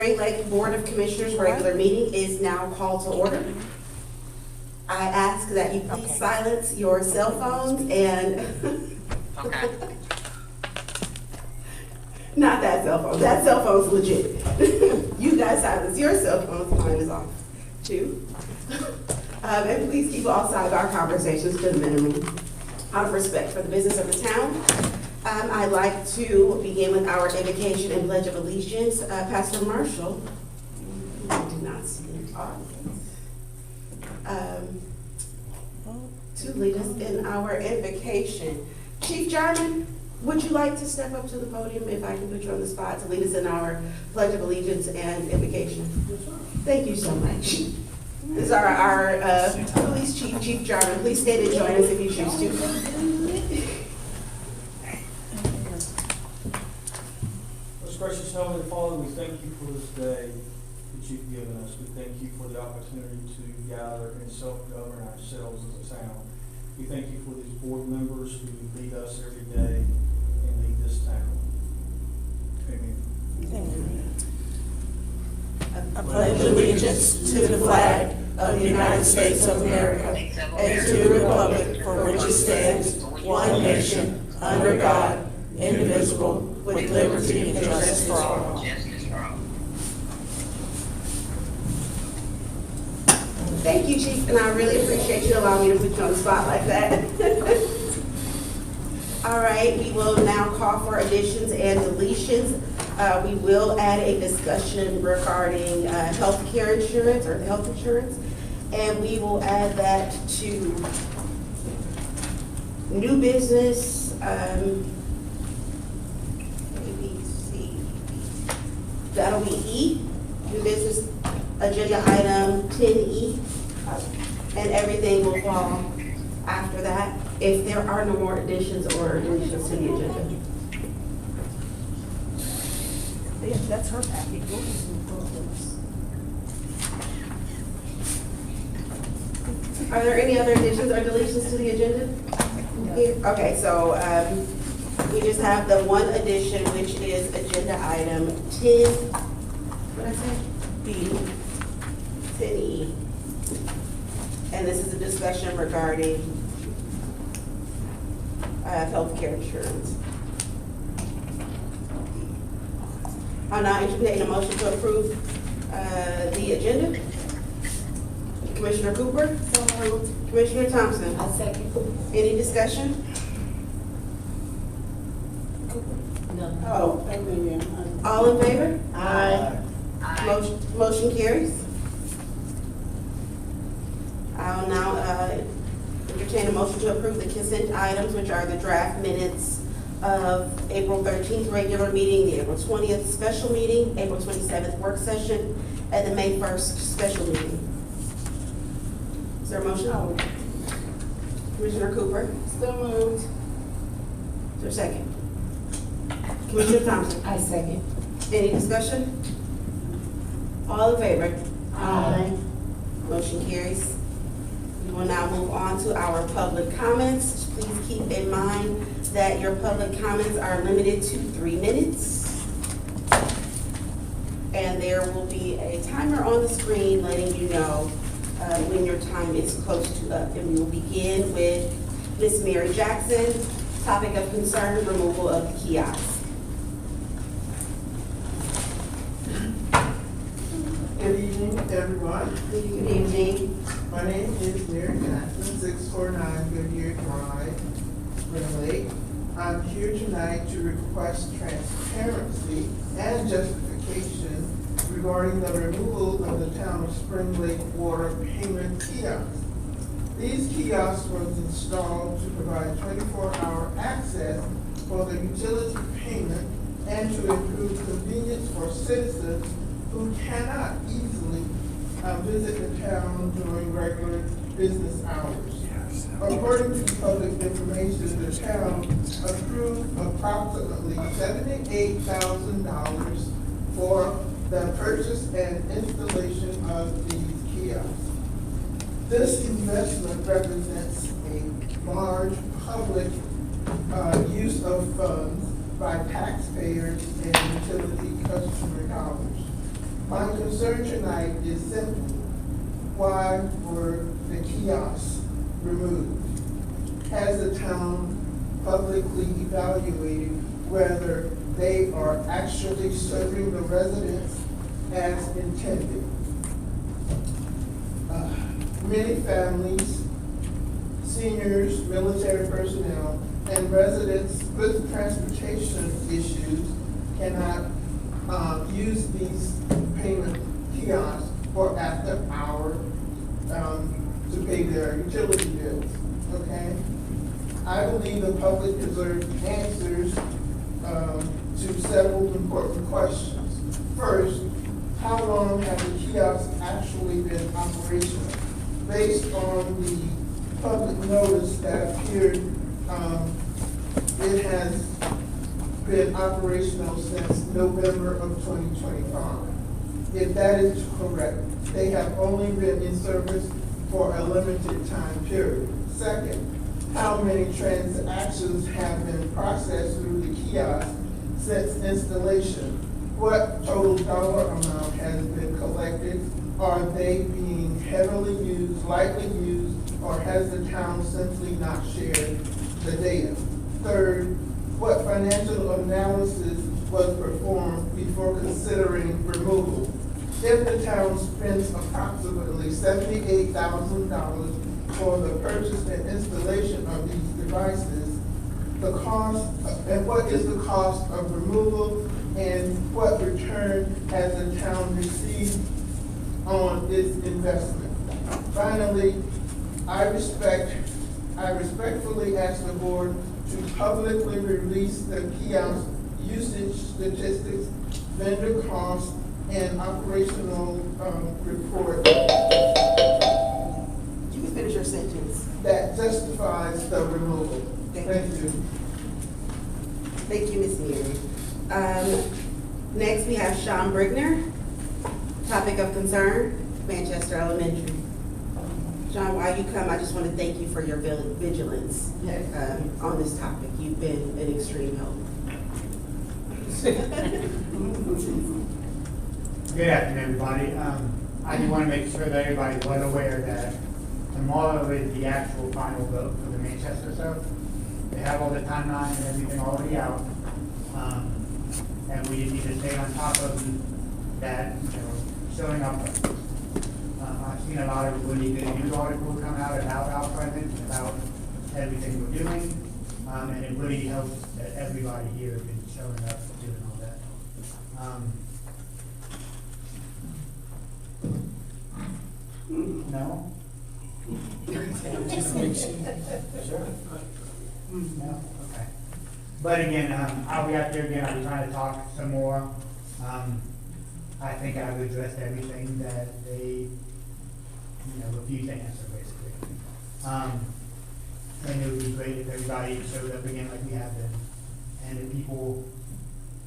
Spring Lake Board of Commissioners regular meeting is now called to order. I ask that you please silence your cell phones and Okay. not that cell phone. That cell phone's legit. You guys silence your cell phones. Mine is off too. And please keep all sidebar conversations to the minimum out of respect for the business of the town. I'd like to begin with our invocation and pledge of allegiance. Pastor Marshall, I do not see the audience, to lead us in our invocation. Chief Jarman, would you like to step up to the podium if I can put you on the spot to lead us in our pledge of allegiance and invocation? Thank you so much. This is our police chief, Chief Jarman. Please stand and join us if you choose to. Gracious Heavenly Father, we thank you for this day that you've given us. We thank you for the opportunity to gather and self-govern ourselves as a town. We thank you for these board members who lead us every day and lead this town. Amen. I pledge allegiance to the flag of the United States of America and to the republic for which it stands, one nation, under God, indivisible, with liberty and justice for all. Thank you, Chief, and I really appreciate you allowing me to put you on the spot like that. All right, we will now call for additions and deletions. We will add a discussion regarding health care insurance or health insurance, and we will add that to new business, that'll be E, new business agenda item 10E, and everything will fall after that if there are no more additions or deletions to the agenda. Yeah, that's her package. Are there any other additions or deletions to the agenda? Okay, so we just have the one addition, which is agenda item 10, what did I say? B, 10E. And this is a discussion regarding healthcare insurance. I'll now entertain a motion to approve the agenda. Commissioner Cooper? So moved. Commissioner Thompson? I second. Any discussion? No. Oh, all in favor? Aye. Motion carries. I'll now entertain a motion to approve the consent items, which are the draft minutes of April 13th regular meeting, the April 20th special meeting, April 27th work session, and the May 1st special meeting. Is there a motion? Commissioner Cooper? So moved. Is there a second? Commissioner Thompson? I second. Any discussion? All in favor? Aye. Motion carries. We will now move on to our public comments. Please keep in mind that your public comments are limited to 3 minutes. And there will be a timer on the screen letting you know when your time is close to up. And we will begin with Ms. Mary Jackson, topic of concern, removal of the kiosk. Good evening, everyone. Good evening. My name is Mary Jackson, 649 Goodyear Drive, Spring Lake. I'm here tonight to request transparency and justification regarding the removal of the town of Spring Lake water payment kiosks. These kiosks were installed to provide 24-hour access for the utility payment and to improve convenience for citizens who cannot easily visit the town during regular business hours. According to public information, the town approved approximately $78,000 for the purchase and installation of these kiosks. This investment represents a large public use of funds by taxpayers and utility customer dollars. My concern tonight is simple. Why were the kiosks removed? Has the town publicly evaluated whether they are actually serving the residents as intended? Many families, seniors, military personnel, and residents with transportation issues cannot use these payment kiosks for after hour to pay their utility bills, okay? I believe the public deserves answers to several important questions. First, how long have the kiosks actually been operational? Based on the public notice that appeared, it has been operational since November of 2025. If that is correct, they have only been in service for a limited time period. Second, how many transactions have been processed through the kiosk since installation? What total dollar amount has been collected? Are they being heavily used, lightly used, or has the town simply not shared the data? Third, what financial analysis was performed before considering removal? If the town spends approximately $78,000 for the purchase and installation of these devices, the cost, and what is the cost of removal, and what return has the town received on its investment? Finally, I respectfully ask the board to publicly release the kiosk usage statistics, vendor costs, and operational report You can finish your sentence. that justifies the removal. Thank you. Thank you, Ms. Neary. Next, we have Sean Brigner. Topic of concern, Manchester Elementary. Sean, while you come, I just want to thank you for your vigilance on this topic. You've been an extreme help. Good afternoon, everybody. I do want to make sure that everybody was aware that tomorrow is the actual final vote for the Manchester South. They have all the timeline and everything already out. And we just need to stay on top of that, showing up. I've seen a lot of really good news articles come out about our presence, about everything we're doing. And it really helps that everybody here has been showing up, doing all that. No? Sure. No? Okay. But again, I'll be out there again, I'll be trying to talk some more. I think I've addressed everything that they, refused to answer, basically. And it would be great if everybody showed up again like we have been. And if people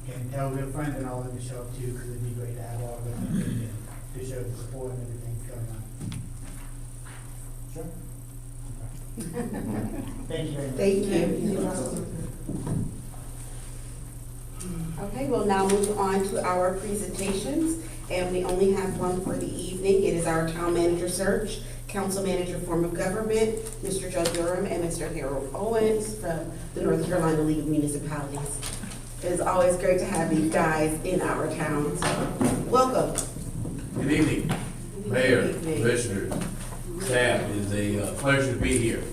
can tell their friends and all of them to show up too, because it'd be great to have all of them to show the support and everything going on. Sure? Okay. Thank you very much. Thank you. Okay, we'll now move on to our presentations, and we only have one for the evening. It is our town manager search, council manager form of government, Mr. Joe Durham and Mr. Harold Owens from the North Carolina League of Municipalities. It is always great to have these guys in our town, so welcome. Good evening, Mayor, Good evening. Commissioners, staff. It is a pleasure to be here.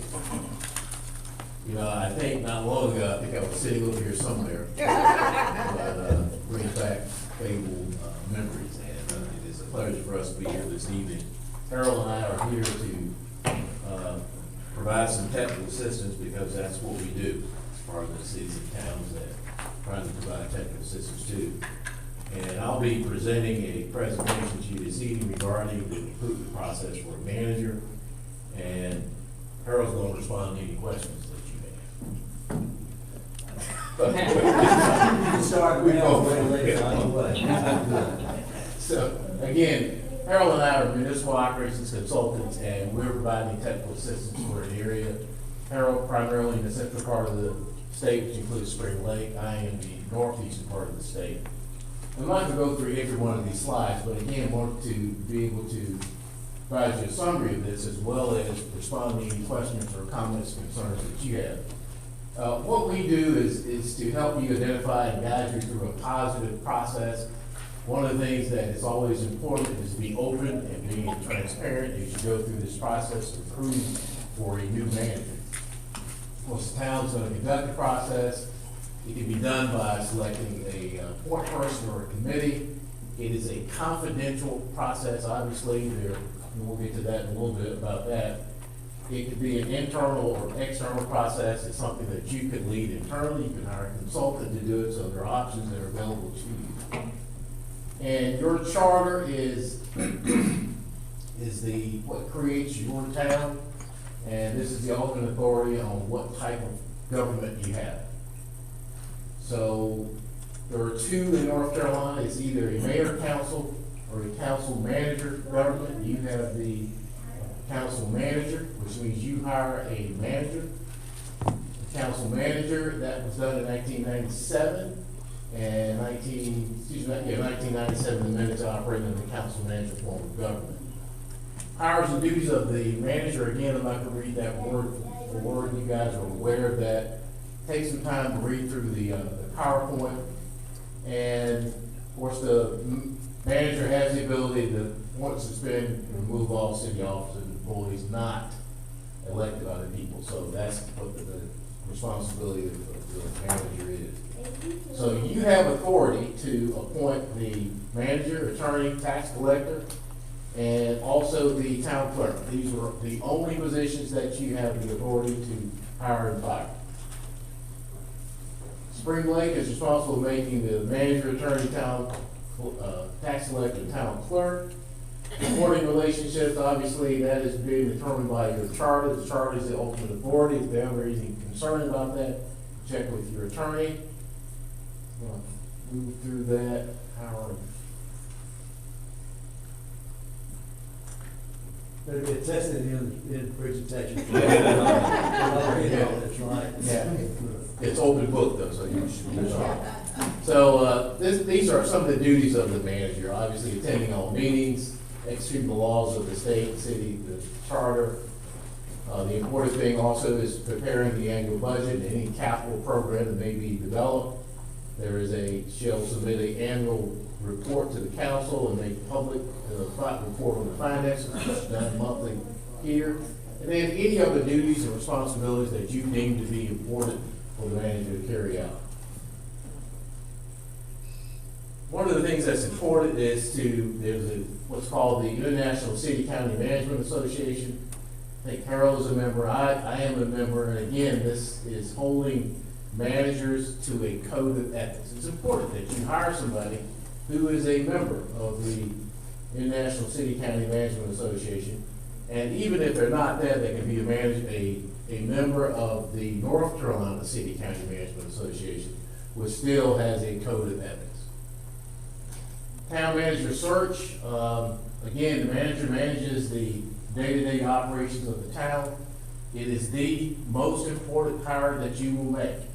I think not long ago, I think I was sitting over here somewhere. But brings back favorable memories, and it is a pleasure for us to be here this evening. Harold and I are here to provide some technical assistance because that's what we do as part of the cities and towns that trying to provide technical assistance to. And I'll be presenting a presentation to you this evening regarding the recruitment process for a manager. And Harold's going to respond to any questions that you may have. Sorry, So, again, Harold and I are municipal operations consultants, and we're providing technical assistance for an area. Harold primarily in the central part of the state, which includes Spring Lake. I am the northeastern part of the state. I'm not gonna go through every one of these slides, but again, want to be able to provide you a summary of this as well as respond to any questions or comments, concerns that you have. What we do is to help you identify and guide you through a positive process. One of the things that is always important is to be open and being transparent as you go through this process of recruiting for a new manager. Of course, the town's gonna conduct the process. It can be done by selecting a point person or a committee. It is a confidential process, obviously, and we'll get to that in a little bit about that. It could be an internal or external process. It's something that you could lead internally. You can hire a consultant to do it, so there are options that are available to you. And your charter is what creates your town, and this is the ultimate authority on what type of government you have. So there are two in North Carolina. It's either a mayor council or a council manager government. You have the council manager, which means you hire a manager. The council manager, that was done in 1997. And 1997, the minutes operating in the council manager form of government. Powers and duties of the manager, again, I'm not gonna read that word for word, you guys are aware of that. Take some time to read through the PowerPoint. And of course, the manager has the ability to, once suspend, and remove all city officers and employees not elected by the people. So that's what the responsibility of the manager is. So you have authority to appoint the manager, attorney, tax collector, and also the town clerk. These are the only positions that you have the authority to hire and fire. Spring Lake is responsible for making the manager, attorney, town, tax collector, and town clerk. Reporting relationships, obviously, that is being determined by your charter. The charter is the ultimate authority. If there's ever anything concerned about that, check with your attorney. Move through that, Howard. Better get tested in presentation. That's right. Yeah. It's open book though, so you should be sure. So, these are some of the duties of the manager, obviously attending all meetings, executing the laws of the state, city, the charter. The important thing also is preparing the annual budget and any capital program that may be developed. She'll submit an annual report to the council and make public report on the finances, which is done monthly here. And then any other duties and responsibilities that you deem to be important for the manager to carry out. One of the things that's important is there's what's called the International City County Management Association. I think Harold is a member, I am a member, and again, this is holding managers to a code of ethics. It's important that you hire somebody who is a member of the International City County Management Association. And even if they're not that, they can be a member of the North Carolina City County Management Association, which still has a code of ethics. Town manager search, again, the manager manages the day-to-day operations of the town. It is the most important hire that you will make.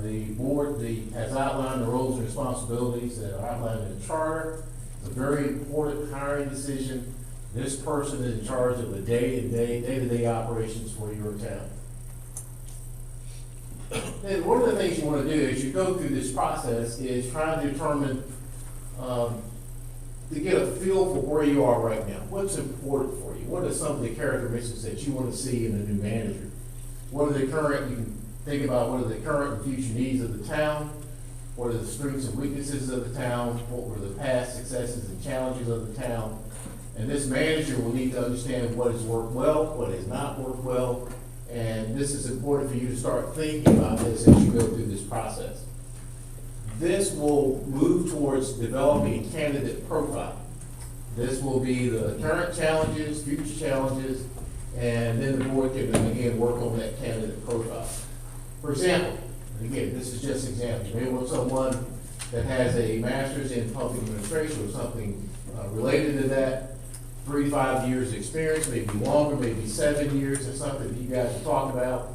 The board has outlined the roles and responsibilities that are outlined in the charter. It's a very important hiring decision. This person is in charge of the day-to-day operations for your town. And one of the things you want to do as you go through this process is try to determine, to get a feel for where you are right now. What's important for you? What are some of the characteristics that you want to see in a new manager? What are the current, you can think about what are the current and future needs of the town? What are the strengths and weaknesses of the town? What were the past successes and challenges of the town? And this manager will need to understand what has worked well, what has not worked well. And this is important for you to start thinking about this as you go through this process. This will move towards developing a candidate profile. This will be the current challenges, future challenges, and then the board can again work on that candidate profile. For example, and again, this is just an example. You may want someone that has a master's in public administration or something related to that, 3 to 5 years experience, maybe longer, maybe 7 years or something that you guys will talk about.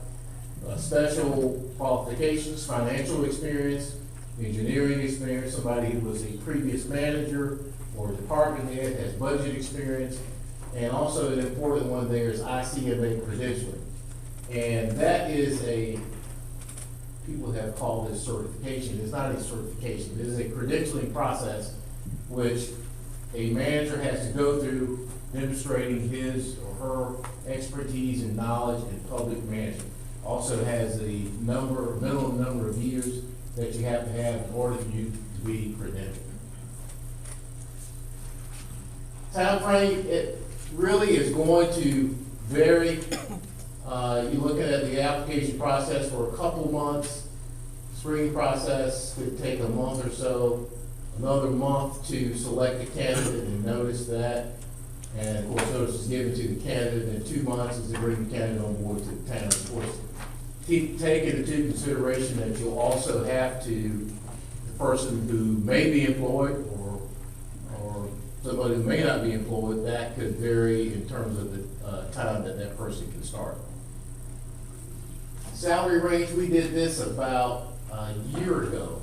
Special qualifications, financial experience, engineering experience, somebody who was a previous manager or department head, has budget experience, and also an important one there is ICMA credentialing. And that is people have called this certification. It's not a certification. It is a credentialing process which a manager has to go through, demonstrating his or her expertise and knowledge in public management. Also has a minimum number of years that you have to have in order for you to be credentialed. Time frame, it really is going to vary. You're looking at the application process for a couple months. Screening process could take a month or so, another month to select a candidate and notice that. And of course, notice is given to the candidate, and 2 months is to bring the candidate on board to the town. Of course, take into consideration that you'll also have to, the person who may be employed or somebody who may not be employed, that could vary in terms of the time that that person can start. Salary range, we did this about a year ago,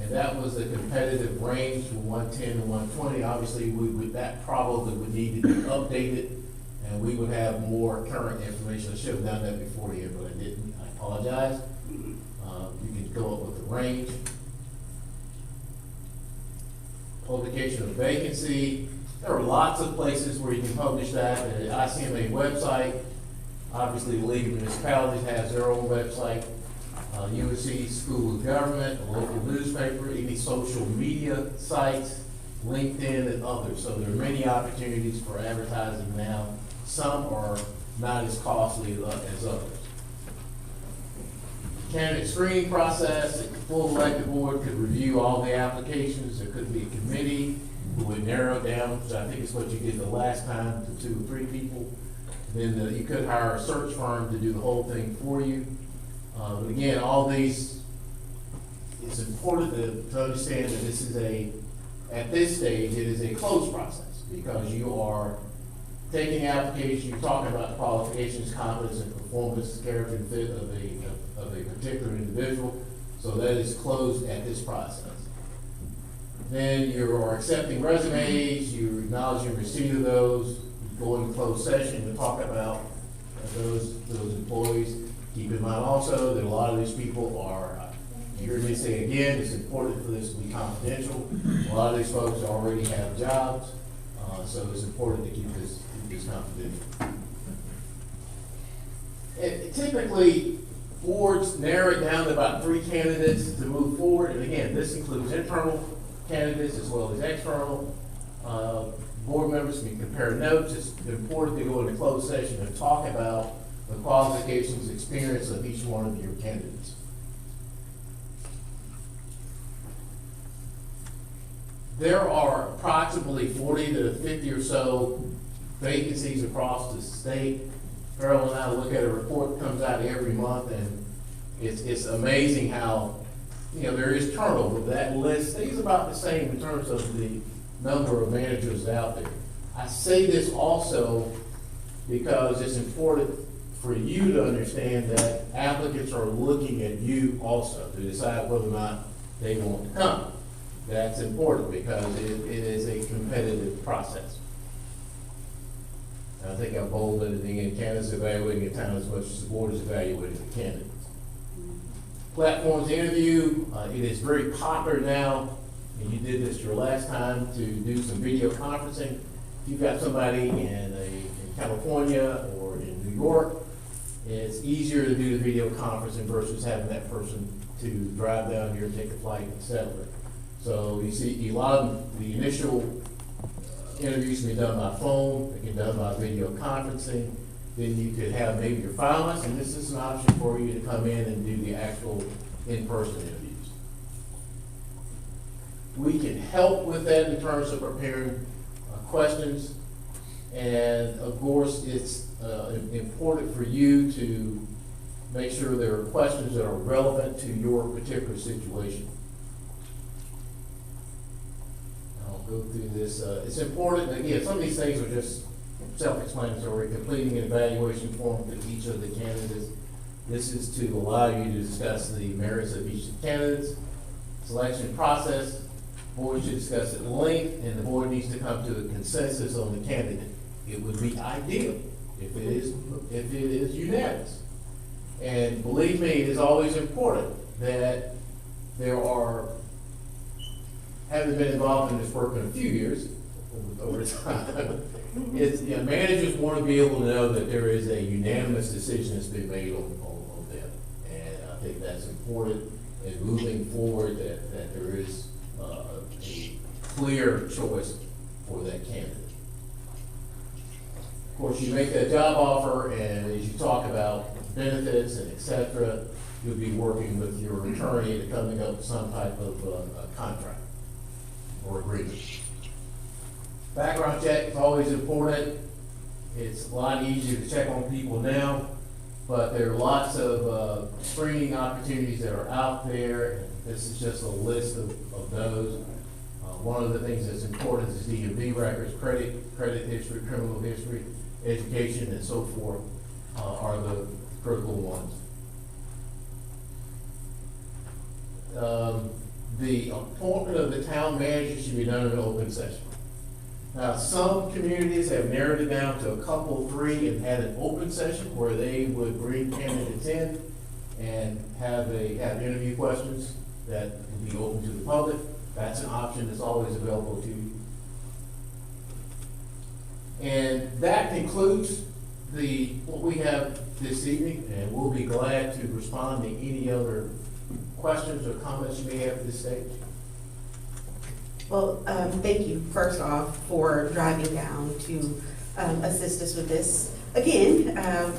and that was a competitive range from 110 to 120. Obviously, that probably would need to be updated, and we would have more current information. I should have done that before here, but I didn't. I apologize. You can go up with the range. Publication of vacancy. There are lots of places where you can publish that. The ICMA website. Obviously, the League of Municipalities has their own website. UNC School of Government, a local newspaper, any social media sites, LinkedIn, and others. So there are many opportunities for advertising now. Some are not as costly as others. Candidate screening process, the full elected board could review all the applications. There could be a committee who would narrow it down, which I think is what you did the last time, to 2 or 3 people. Then you could hire a search firm to do the whole thing for you. But again, all these, it's important to understand that this is at this stage, it is a closed process, because you are taking the application, you're talking about qualifications, competence, and performance, character, and fit of a particular individual. So that is closed at this process. Then you are accepting resumes, you're acknowledging receipt of those, you go into closed session to talk about those employees. Keep in mind also that a lot of these people are, you heard me say again, it's important for this to be confidential. A lot of these folks already have jobs, so it's important to keep this confidential. Typically, boards narrow it down to about 3 candidates to move forward. And again, this includes internal candidates as well as external. Board members can compare notes. It's important to go into closed session and talk about the qualifications, experience of each one of your candidates. There are approximately 40 to 50 or so vacancies across the state. Carol and I look at a report that comes out every month, and it's amazing how, there is turnover. That list stays about the same in terms of the number of managers out there. I say this also because it's important for you to understand that applicants are looking at you also to decide whether or not they want to come. That's important because it is a competitive process. I think I bolded it in. Candidates evaluating the town as much as the board is evaluating the candidates. Platforms interview, it is very popular now, and you did this your last time, to do some video conferencing. If you've got somebody in California or in New York, it's easier to do the video conferencing versus having that person to drive down here, take a flight, etc. So you see a lot of the initial interviews can be done by phone, they can be done by video conferencing. Then you could have maybe your finalists, and this is an option for you to come in and do the actual in-person interviews. We can help with that in terms of preparing questions. And of course, it's important for you to make sure there are questions that are relevant to your particular situation. I'll go through this. It's important, again, some of these things are just self-explanatory. Completing an evaluation form for each of the candidates. This is to allow you to discuss the merits of each of the candidates. selection process. Board should discuss at length, and the board needs to come to a consensus on the candidate. It would be ideal if it is unanimous. And believe me, it is always important that there are, having been involved in this work in a few years, over time, it's, you know, managers want to be able to know that there is a unanimous decision that's been made on them. And I think that's important in moving forward, that there is a clear choice for that candidate. Of course, you make that job offer, and as you talk about benefits and et cetera, you'll be working with your attorney to coming up with some type of contract or agreement. Background check is always important. It's a lot easier to check on people now, but there are lots of screening opportunities that are out there. This is just a list of those. One of the things that's important is DMV records, credit history, criminal history, education, and so forth are the critical ones. The appointment of the town manager should be done in an open session. Now, some communities have narrowed it down to a couple, three, and had an open session where they would bring candidates in and have interview questions that would be open to the public. That's an option that's always available to you. And that concludes what we have this evening, and we'll be glad to respond to any other questions or comments you may have at this stage. Well, thank you, first off, for driving down to assist us with this. Again,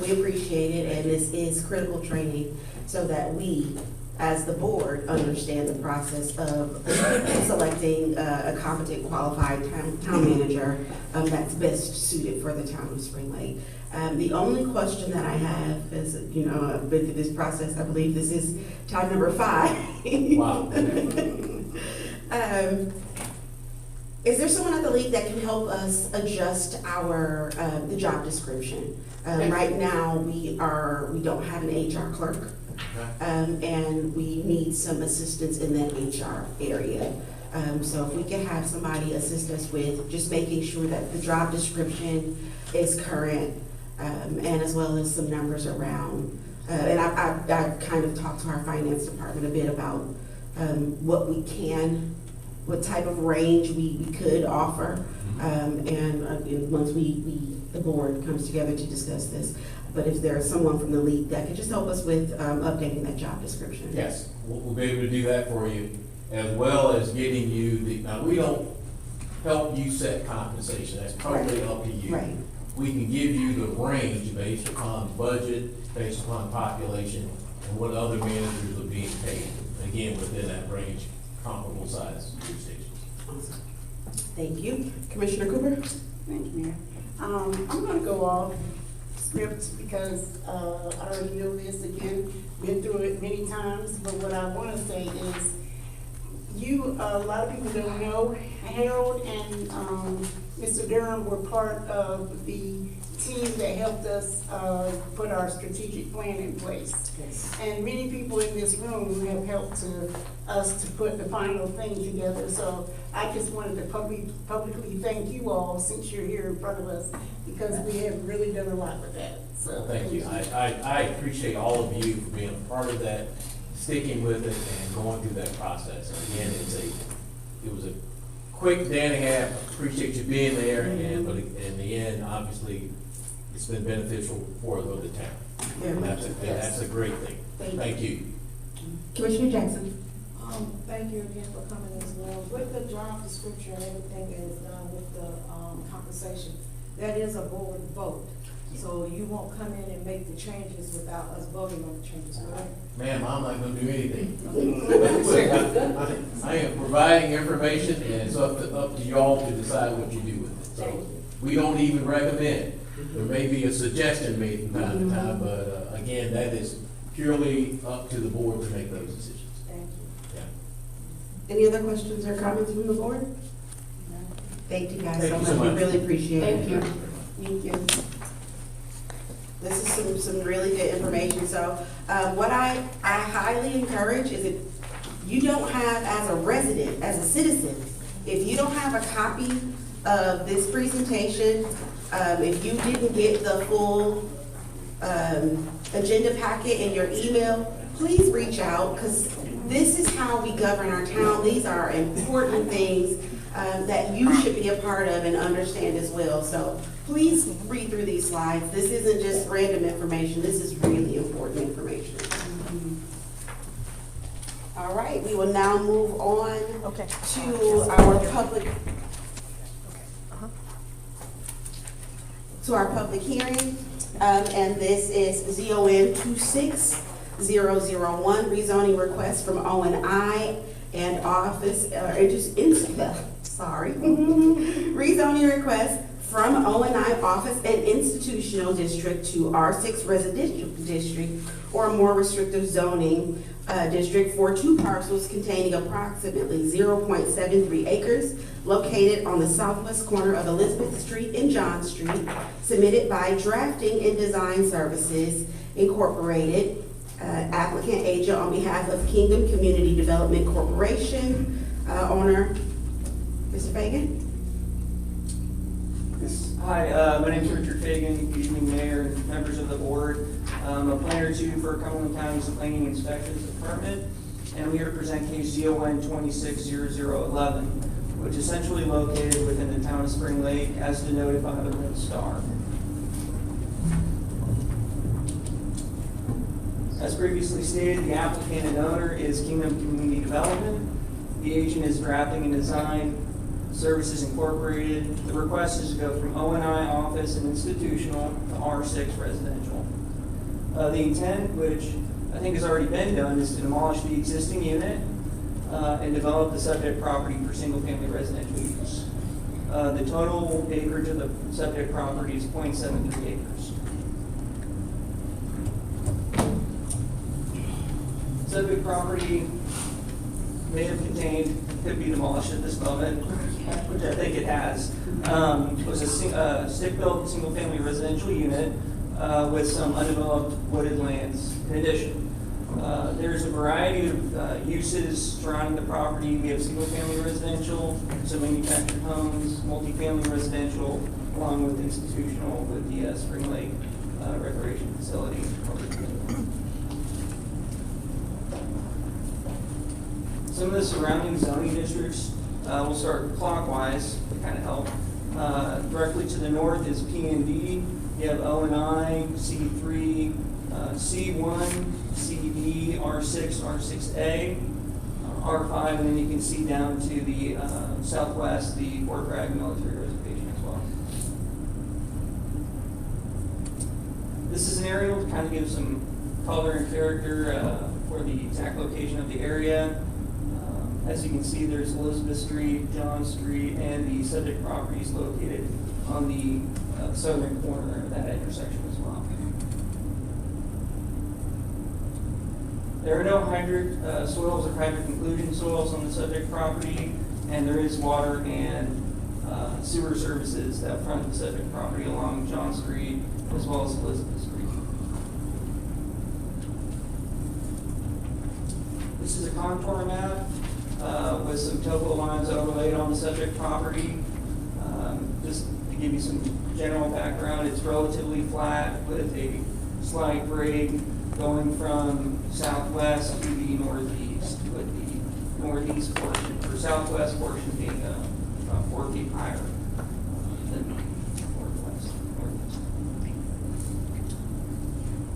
we appreciate it, and this is critical training so that we, as the board, understand the process of selecting a competent, qualified town manager that's best suited for the town of Spring Lake. The only question that I have is, you know, I've been through this process, I believe this is time number 5. Wow. Is there someone at the league that can help us adjust our, the job description? Right now, we don't have an HR clerk, and we need some assistance in that HR area. So if we could have somebody assist us with just making sure that the job description is current, and as well as some numbers around. And I kind of talked to our finance department a bit about what type of range we could offer. And once the board comes together to discuss this. But if there's someone from the league that could just help us with updating that job description. Yes, we'll be able to do that for you, as well as getting you now we don't help you set compensation, that's totally up to you. Right. We can give you the range based upon budget, based upon population, and what other managers are being paid. Again, within that range, comparable size jurisdictions. Awesome. Thank you. Commissioner Cooper? Thank you, Mayor. I'm gonna go off script because, I already know this again, been through it many times, but what I wanna say is, a lot of people don't know, Harold and, Mr. Durham were part of the team that helped us, put our strategic plan in place. Yes. And many people in this room have helped us to put the final thing together. So I just wanted to publicly thank you all since you're here in front of us, because we have really done a lot with that. So Thank you. I appreciate all of you for being a part of that, sticking with it and going through that process. And again, it was a quick day and a half. Appreciate you being there, but in the end, obviously, it's been beneficial for the town. Very much. That's a great thing. Thank you. Commissioner Jackson? Thank you again for coming as well. With the job description and everything that is done with the compensation, that is a board vote. So you won't come in and make the changes without us voting on the changes, correct? Ma'am, I'm not gonna do anything. I am providing information, and it's up to y'all to decide what you do with it. So we don't even recommend. There may be a suggestion made from time to time, but again, that is purely up to the board to make those decisions. Thank you. Yeah. Any other questions or comments from the board? Thank you guys Thank so you so much. We much. really appreciate it. Thank you. Thank you. This is some really good information. So what I highly encourage is you don't have, as a resident, as a citizen, if you don't have a copy of this presentation, if you didn't get the full agenda packet in your email, please reach out, because this is how we govern our town. These are important things that you should be a part of and understand as well. So please read through these slides. This isn't just random information. This is really important information. All right, we will now move on to our public hearing. And this is ZON 26001, rezoning request from O&I and office, rezoning request from O&I office and institutional district to R6 residential district or more restrictive zoning district for 2 parcels containing approximately 0.73 acres located on the southwest corner of Elizabeth Street and John Street, submitted by Drafting and Design Services Incorporated, applicant agent on behalf of Kingdom Community Development Corporation, owner, Mr. Fagan? Hi, my name is Richard Fagan, good evening Mayor and members of the board. I'm a planner too for Cumberland County's Planning Inspections Department, and I'm here to present case ZON 260011, which is essentially located within the town of Spring Lake as denoted by the red star. As previously stated, the applicant and owner is Kingdom Community Development. The agent is Drafting and Design Services Incorporated. The request is to go from O&I office and institutional to R6 residential. The intent, which I think has already been done, is to demolish the existing unit and develop the subject property for single-family residential use. The total acreage of the subject property is 0.73 acres. Subject property may have contained, could be demolished at this moment, which I think it has. It was a stick-built single-family residential unit with some undeveloped wooded lands in addition. There's a variety of uses surrounding the property. We have single-family residential, some manufactured homes, multifamily residential, along with institutional with the Spring Lake Recreation Facility. Some of the surrounding zoning districts, we'll start clockwise to kind of help. Directly to the north is P&D. You have O&I, C3, C1, CD, R6, R6A, R5, and then you can see down to the southwest, the Fort Bragg Military Reservation as well. This is an aerial to kind of give some color and character for the exact location of the area. As you can see, there's Elizabeth Street, John Street, and the subject property is located on the southern corner of that intersection as well. There are no hydric soils or hydric inclusion soils on the subject property, and there is water and sewer services that front the subject property along John Street as well as Elizabeth Street. This is a contour map with some topo lines overlaid on the subject property. Just to give you some general background, it's relatively flat with a slight grade going from southwest to the northeast, with the northeast portion, or southwest portion being about 4 feet higher than northwest.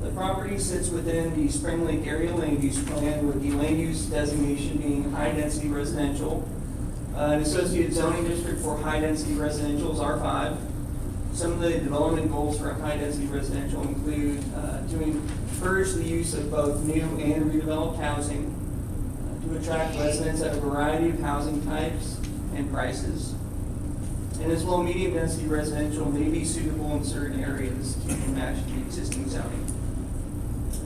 The property sits within the Spring Lake Area Land Use Plan, with the land use designation being high-density residential. An associated zoning district for high-density residential is R5. Some of the development goals for high-density residential include to encourage the use of both new and redeveloped housing, to attract residents at a variety of housing types and prices, and as well medium-density residential may be suitable in certain areas to match the existing zoning.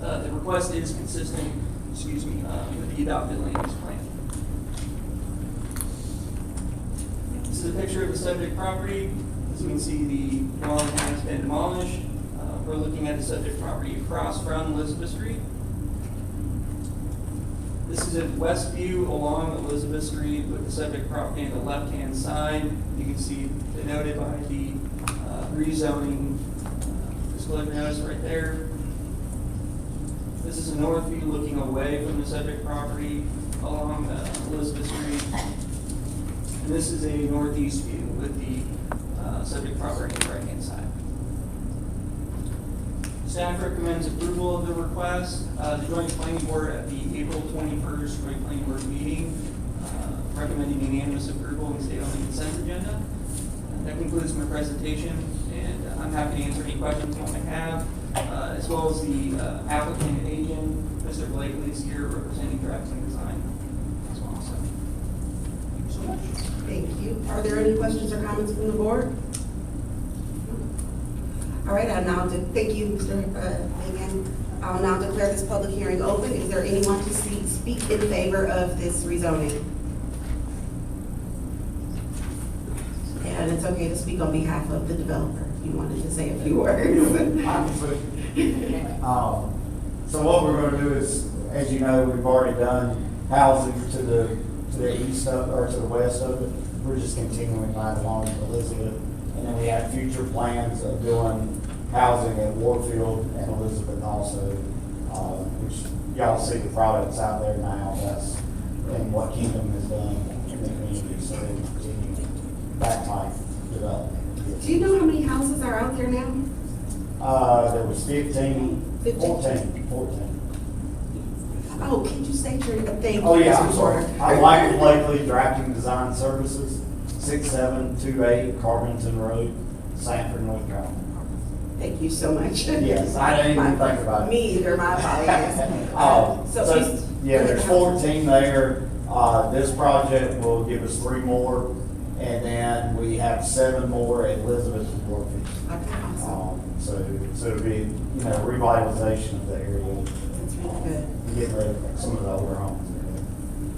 The request is consistent, with the adopted land use plan. This is a picture of the subject property. As you can see, the dwelling has been demolished. We're looking at the subject property across from Elizabeth Street. This This is a west view along Elizabeth Street with the subject property on the left-hand side. You can see denoted by the rezoning disclosure notice right there. This is a north view looking away from the subject property along Elizabeth Street. And this is a northeast view with the subject property on the right-hand side. Staff recommends approval of the request. The joint planning board at the April 21st joint planning board meeting recommending unanimous approval and stay on the consent agenda. That concludes my presentation, and I'm happy to answer any questions you may have, as well as the applicant and agent, Mr. Blakely, is here representing drafting design as well. So, thank you so much. Thank you. Are there any questions or comments from the board? All right, thank you, Mr. Hagan. I'll now declare this public hearing open. Is there anyone to speak in favor of this rezoning? And it's okay to speak on behalf of the developer if you wanted to say a few words. So what we're gonna do is, as you know, we've already done housing to the east of, or to the west of it. We're just continuing right along Elizabeth. And then we have future plans of doing housing at Warfield and Elizabeth also, which y'all see the products out there now. That's and what Kingdom has done in the community. So they continue that type of development. Do you know how many houses are out there now? There was 15, 14. Oh, can you state your name? Oh, yeah, I'm sorry. I'm Michael Blakely, Drafting Design Services, 6728 Carbington Road, Sanford, North Carolina. Thank you so much. Yes, I didn't even think about it. Me either, my apologies. Yeah, there's 14 there. This project will give us 3 more, and then we have 7 more at Elizabeth and Warfield. Okay, awesome. So it'll be, revitalization of the area. That's really good. And getting rid of some of the older homes.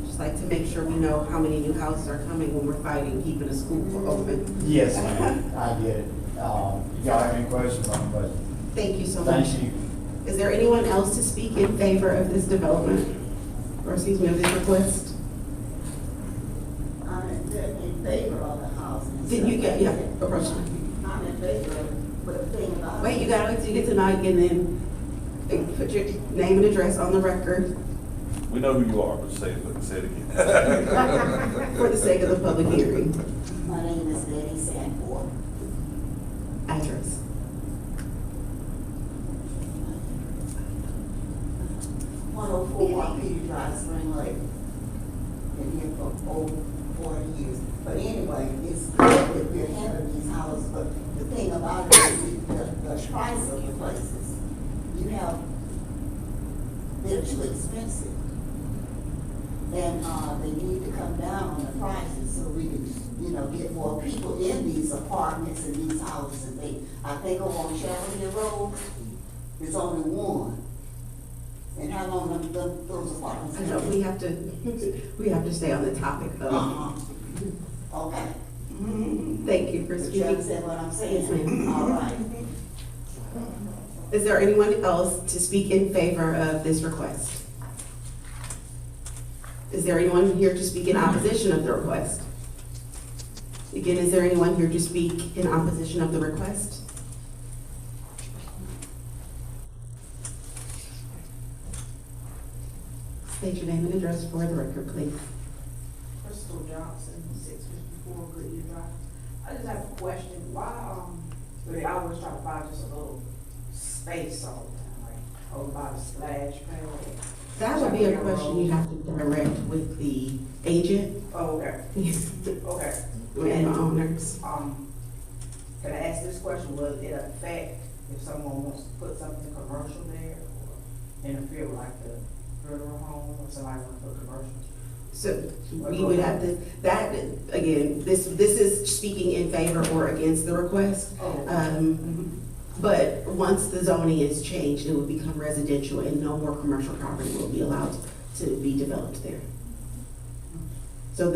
Just like to make sure we know how many new houses are coming when we're fighting keeping a school open. Yes, ma'am, I get it. If y'all have any questions on it, but Thank you so much. thank you. Is there anyone else to speak in favor of this development? Or excuse me, of this request? I'm in favor of the housing. Did you get, yeah, approach me. I'm in favor of it, but the thing about. Wait, you gotta wait till you get to Nike and then put your name and address on the record We know who you are, but say it again. for the sake of the public hearing. My name is Betty Sanford. Address. 104 Peter Drive, Spring Lake. Been here for over 40 years. But anyway, it's good that we're having these houses, but the thing about it is the price of the places. They're too expensive. And they need to come down on the prices so we can, get more people in these apartments and these houses. I think over on Charity Road, there's only one. And how long those apartments? I know, we have to stay on the topic of. Okay. Thank you for You speaking. understand what I'm saying? Yes, ma'am. All right. Is there anyone else to speak in favor of this request? Is there anyone here to speak in opposition of the request? Again, is there anyone here to speak in opposition of the request? State your name and address for the record, please. Crystal Johnson, 654 Goodyear Drive. I just have a question. Why, they always try to find just a little space all the time, like over by the splash pad? That would be a question you have to direct with the agent Oh, okay, okay. and the owners. Can I ask this question? Will it affect if someone wants to put something commercial there or interfere with like the federal home or somebody wants to put commercial? So we would have to, that, again, this is speaking in favor or against the request. But once the zoning is changed, it will become residential and no more commercial property will be allowed to be developed there. So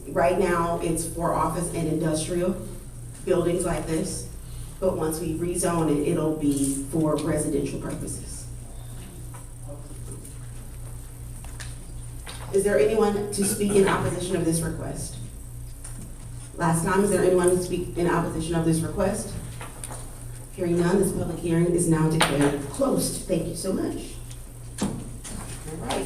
right now, it's for office and industrial buildings like this, but once we rezone it, it'll be for residential purposes. Is there anyone to speak in opposition of this request? Last time, is there anyone to speak in opposition of this request? Hearing none, this public hearing is now declared closed. Thank you so much. All right.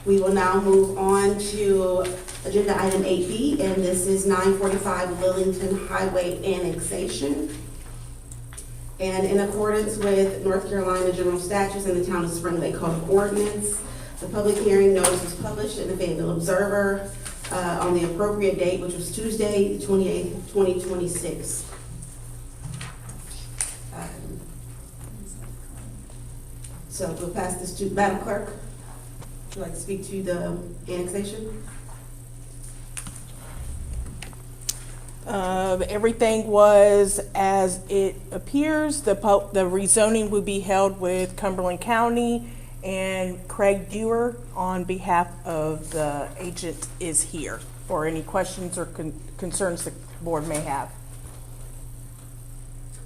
We will now move on to agenda item 8B, and this is 945 Lillington Highway annexation. And in accordance with North Carolina General Statutes and the Town of Spring Lake Code of Ordinance, the public hearing notice was published in the Fayetteville Observer on the appropriate date, which was Tuesday, the 28th, 2026. So we'll pass this to Madam Clerk. Would you like to speak to the annexation? Everything was as it appears. The rezoning will be held with Cumberland County, and Craig Dewar on behalf of the agent is here for any questions or concerns the board may have.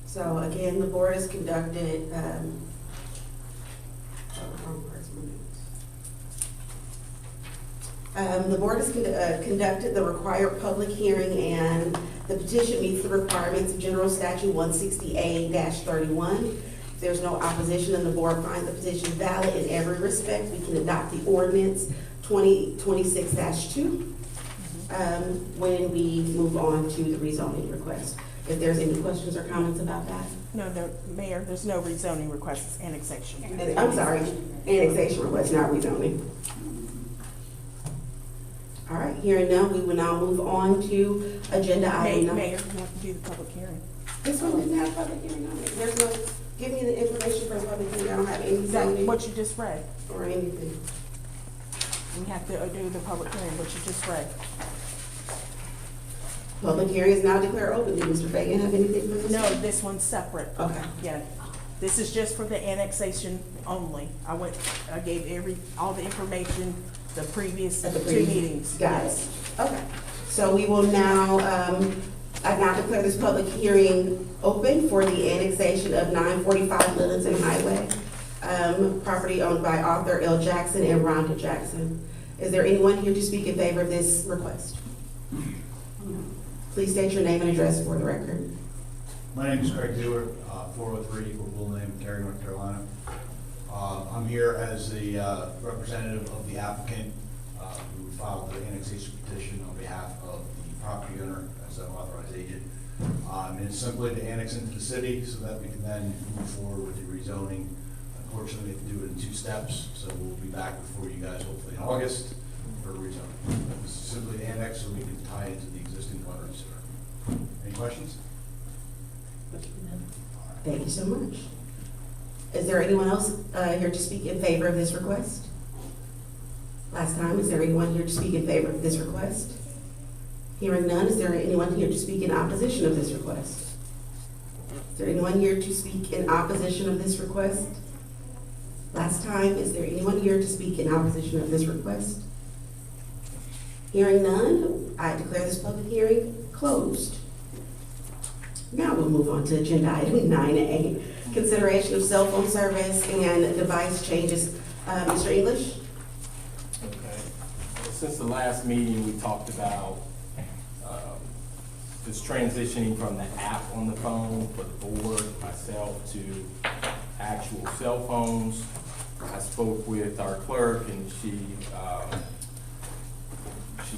So again, the board has conducted, the board has conducted the required public hearing, and the petition meets the requirements of General Statute 160A-31. If there's no opposition and the board finds the petition valid in every respect, we can adopt the ordinance 2026-2 when we move on to the rezoning request. If there's any questions or comments about that? No, Mayor, there's no rezoning request, it's annexation. I'm sorry, annexation request, not rezoning. All right, hearing none, we will now move on to agenda item 9. Mayor, you have to do the public hearing. This one didn't have public hearing on it. There's no, give me the information for the public hearing. I don't have any Is that zoning what you just read? or anything. We have to do the public hearing, what you just read. Public hearing is now declared open. Did Mr. Fagan have anything for this? No, this one's separate. Okay. Yeah, this is just for the annexation only. I gave all the information the previous At the two previous- meetings. Got it. Okay. So we will now, I now declare this public hearing open for the annexation of 945 Lillington Highway, property owned by Arthur L. Jackson and Rhonda Jackson. Is there anyone here to speak in favor of this request? Please state your name and address for the record. My name is Craig Dewar, 403 Equal Bull Name, Cary, North Carolina. I'm here as the representative of the applicant who filed the annexation petition on behalf of the property owner as an authorized agent. It's simply to annex into the city so that we can then move forward with the rezoning. Unfortunately, we have to do it in 2 steps, so we'll be back before you guys hopefully in August for rezoning. This is simply to annex so we can tie into the existing water and sewer. Any questions? Thank you so much. Is there anyone else here to speak in favor of this request? Last time, is there anyone here to speak in favor of this request? Hearing none, is there anyone here to speak in opposition of this request? Is there anyone here to speak in opposition of this request? Last time, is there anyone here to speak in opposition of this request? Hearing none, I declare this public hearing closed. Now we'll move on to agenda item 9A, consideration of cell phone service and device changes. Mr. English? Okay. Since the last meeting, we talked about just transitioning from the app on the phone for the board, myself, to actual cell phones. I spoke with our clerk, and she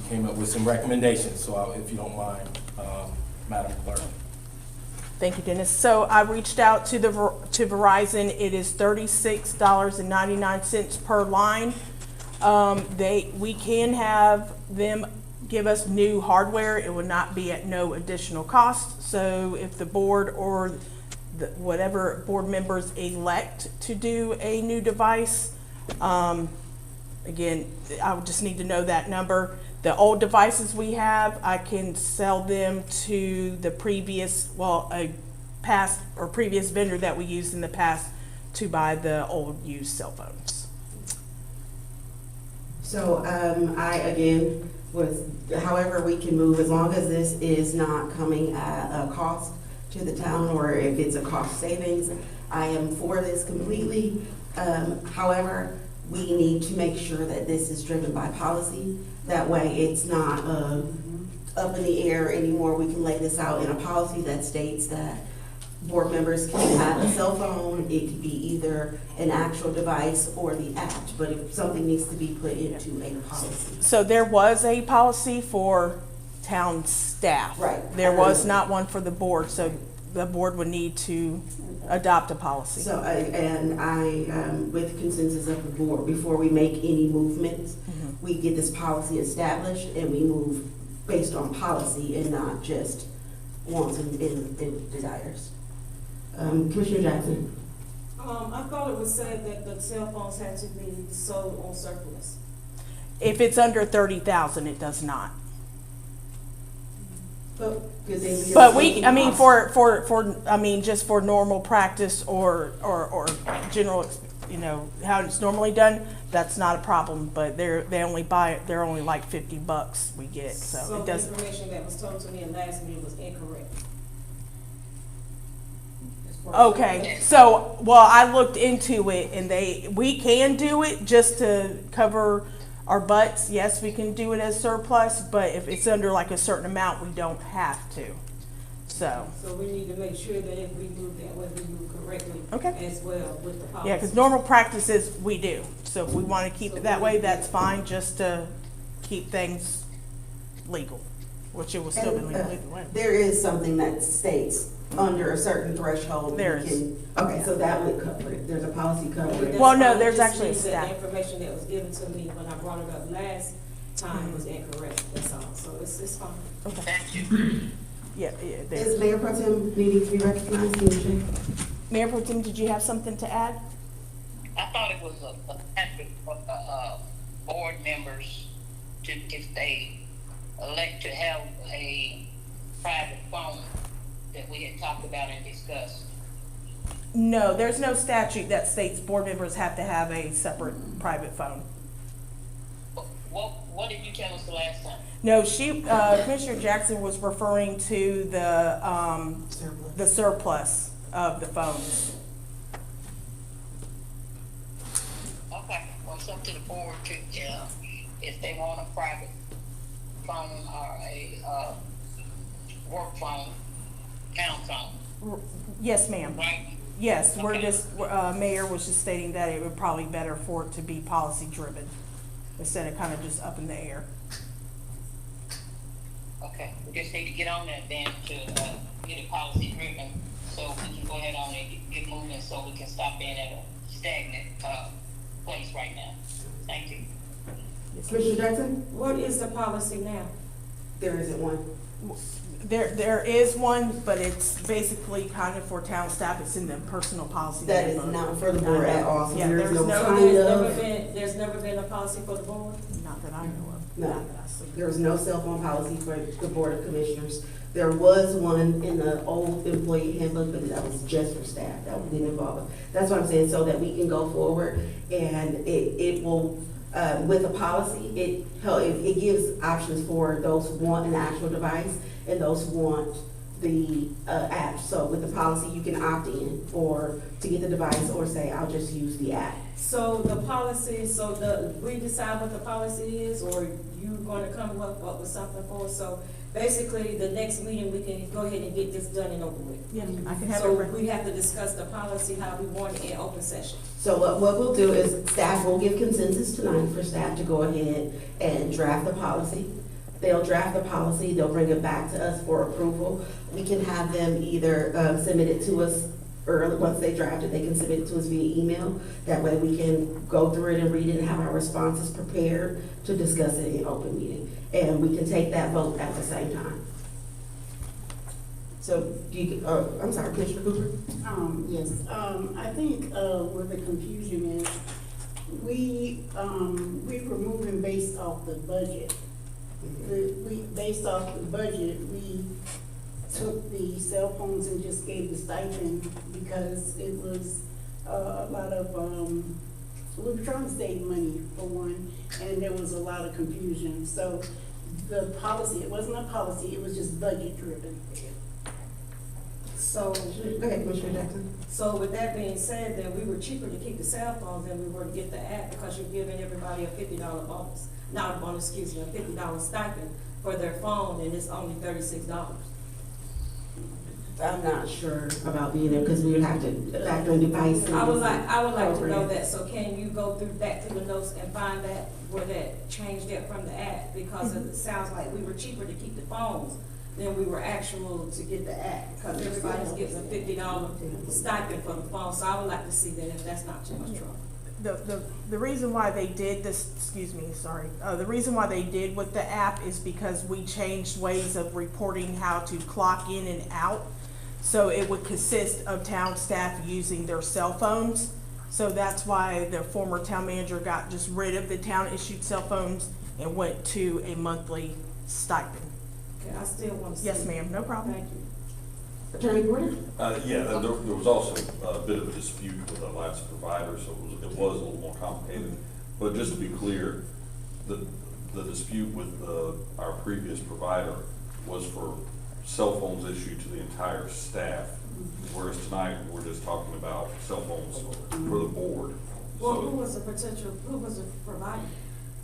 came up with some recommendations, so if you don't mind, Madam Clerk. Thank you, Dennis. So I reached out to Verizon. It is $36.99 per line. We can have them give us new hardware. It would not be at no additional cost. So if the board or whatever board members elect to do a new device, again, I would just need to know that number. The old devices we have, I can sell them to the previous, a past or previous vendor that we used in the past to buy the old used cell phones. So I, again, however we can move, as long as this is not coming at a cost to the town, or if it's a cost savings, I am for this completely. However, we need to make sure that this is driven by policy. That way it's not, up in the air anymore. We can lay this out in a policy that states that board members can have a cell phone. It could be either an actual device or the app, but if something needs to be put into a policy. So there was a policy for town staff. Right. There was not one for the board, so the board would need to adopt a policy. So, with consensus of the board, before we make any movements, we get this policy established and we move based on policy and not just wants and desires. Commissioner Jackson? I thought it was said that the cell phones had to be sold on surplus. If it's under 30,000, it does not. But we, I mean, just for normal practice or general, you know, how it's normally done, that's not a problem, but they're only like $50 we get, so So it the doesn't. information that was told to me in last meeting was incorrect. Okay, so, well, I looked into it and we can do it just to cover our butts. Yes, we can do it as surplus, but if it's under like a certain amount, we don't have to, so. So we need to make sure that if we move that way, we move correctly Okay. as well with the policy. Yeah, because normal practice is we do, so if we want to keep it that way, that's fine, just to keep things legal, which it will still be legal. There is something that states under a certain threshold. There we is. can- Okay, so that would cover it. There's a policy covering it. Well, no, That's fine. It there's just actually a means that staff. the information that was given to me when I brought it up last time was incorrect, that's all, so it's fine. Okay. Yeah, there. Is Mayor Pro Tem needing to be recognized? Commissioner? Mayor Pro Tem, did you have something to add? I thought it was a method for board members to, if they elect to have a private phone that we had talked about and discussed. No, there's no statute that states board members have to have a separate private phone. What did you tell us the last time? No, Commissioner Jackson was referring to the surplus of the phones. Okay, well, it's up to the board to, if they want a private phone or a, work phone, town phone. Yes, ma'am. Right? Yes, we're Okay. just, Mayor was just stating that it would probably be better for it to be policy driven instead of kind of just up in the air. Okay, we just need to get on that then to, get it policy driven, so we can go ahead on and get moving, so we can stop being at a stagnant, place right now. Thank you. Commissioner Jackson? What is the policy now? There isn't one. There is one, but it's basically kind of for town staff. It's in the personal policy. That is handbook. not for the board at all, so Yeah, there is there's no no- kind of. There's never been a policy for the board? Not that I know of. No, Not that I see. there was no cell phone policy for the Board of Commissioners. There was one in the old employee handbook, but that was just for staff, that didn't involve. That's what I'm saying, so that we can go forward and it will, with a policy, it gives options for those who want an actual device and those who want the app. So with the policy, you can opt in or to get the device or say, I'll just use the app. So the policy, we decide what the policy is, or you gonna come up with something for us? So basically, the next meeting, we can go ahead and get this done and over with. Yeah, I can have it. So we have to discuss the policy, how we want it in open session. So what we'll do is staff will give consensus tonight for staff to go ahead and draft the policy. They'll draft the policy, they'll bring it back to us for approval. We can have them either submit it to us early, once they draft it, they can submit it to us via email. That way we can go through it and read it and have our responses prepared to discuss it in open meeting. And we can take that vote at the same time. So, I'm sorry, Commissioner Cooper? Yes, I think, where the confusion is, we were moving based off the budget. Based off the budget, we took the cell phones and just gave the stipend because it was a lot of, we were trying to save money for one, and there was a lot of confusion. So the policy, it wasn't a policy, it was just budget driven. So, Go ahead, Commissioner Jackson. so with that being said, then we were cheaper to keep the cell phones than we were to get the app because you're giving everybody a $50 bonus. Not a bonus, excuse me, a $50 stipend for their phone, and it's only $36. I'm not sure about being there because we would have to factor in devices. I would like to know programs. that, so can you go back through the notes and find that, where that changed that from the app? Because it sounds like we were cheaper to keep the phones than we were actual to get the app, because everybody's getting a $50 stipend for the phone, so I would like to see that if that's not too much trouble. The reason why they did this, excuse me, sorry, the reason why they did with the app is because we changed ways of reporting how to clock in and out. So it would consist of town staff using their cell phones. So that's why the former town manager got just rid of the town issued cell phones and went to a monthly stipend. Okay, I still want to see. Yes, ma'am, no problem. Thank you. Attorney Porter? Yeah, there was also a bit of a dispute with the last provider, so it was a little more complicated. But just to be clear, the dispute with our previous provider was for cell phones issued to the entire staff, whereas tonight, we're just talking about cell phones for the board. Well, So, who was the provider?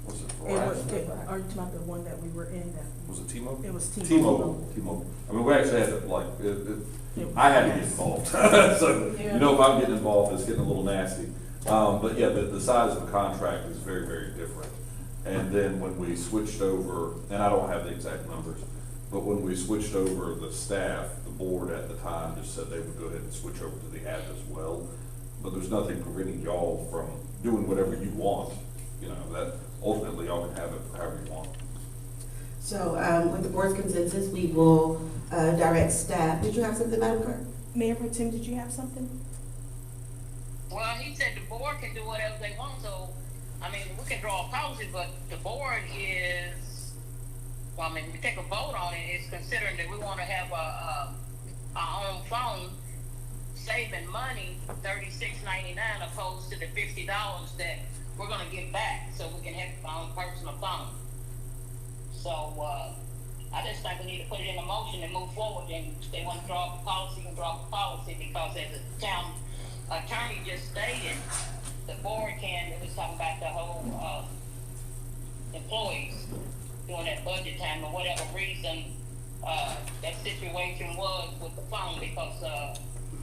was it Are you Verizon? talking about the one that we were in that? Was it T-Mobile? It was T-Mobile. I mean, we actually had to, I had to get involved. So, you know, if I'm getting involved, it's getting a little nasty. But yeah, the size of the contract is very, very different. And then when we switched over, and I don't have the exact numbers, but when we switched over the staff, the board at the time just said they would go ahead and switch over to the app as well. But there's nothing preventing y'all from doing whatever you want. You know, that ultimately y'all can have it however you want. So, with the board's consensus, we will, direct staff. Did you have something, Madam Clerk? Mayor Pro Tem, did you have something? Well, he said the board can do whatever they want, so, I mean, we can draw a policy, but the board is, well, I mean, we take a vote on it, it's considering that we want to have our own phone, saving money, $36.99 opposed to the $50 that we're gonna give back, so we can have our own personal phone. So, I just think we need to put it in a motion and move forward, and if they want to draw up a policy, you can draw up a policy, because as the town attorney just stated, the board can, it was talking about the whole, employees during that budget time, for whatever reason, that situation was with the phone, because,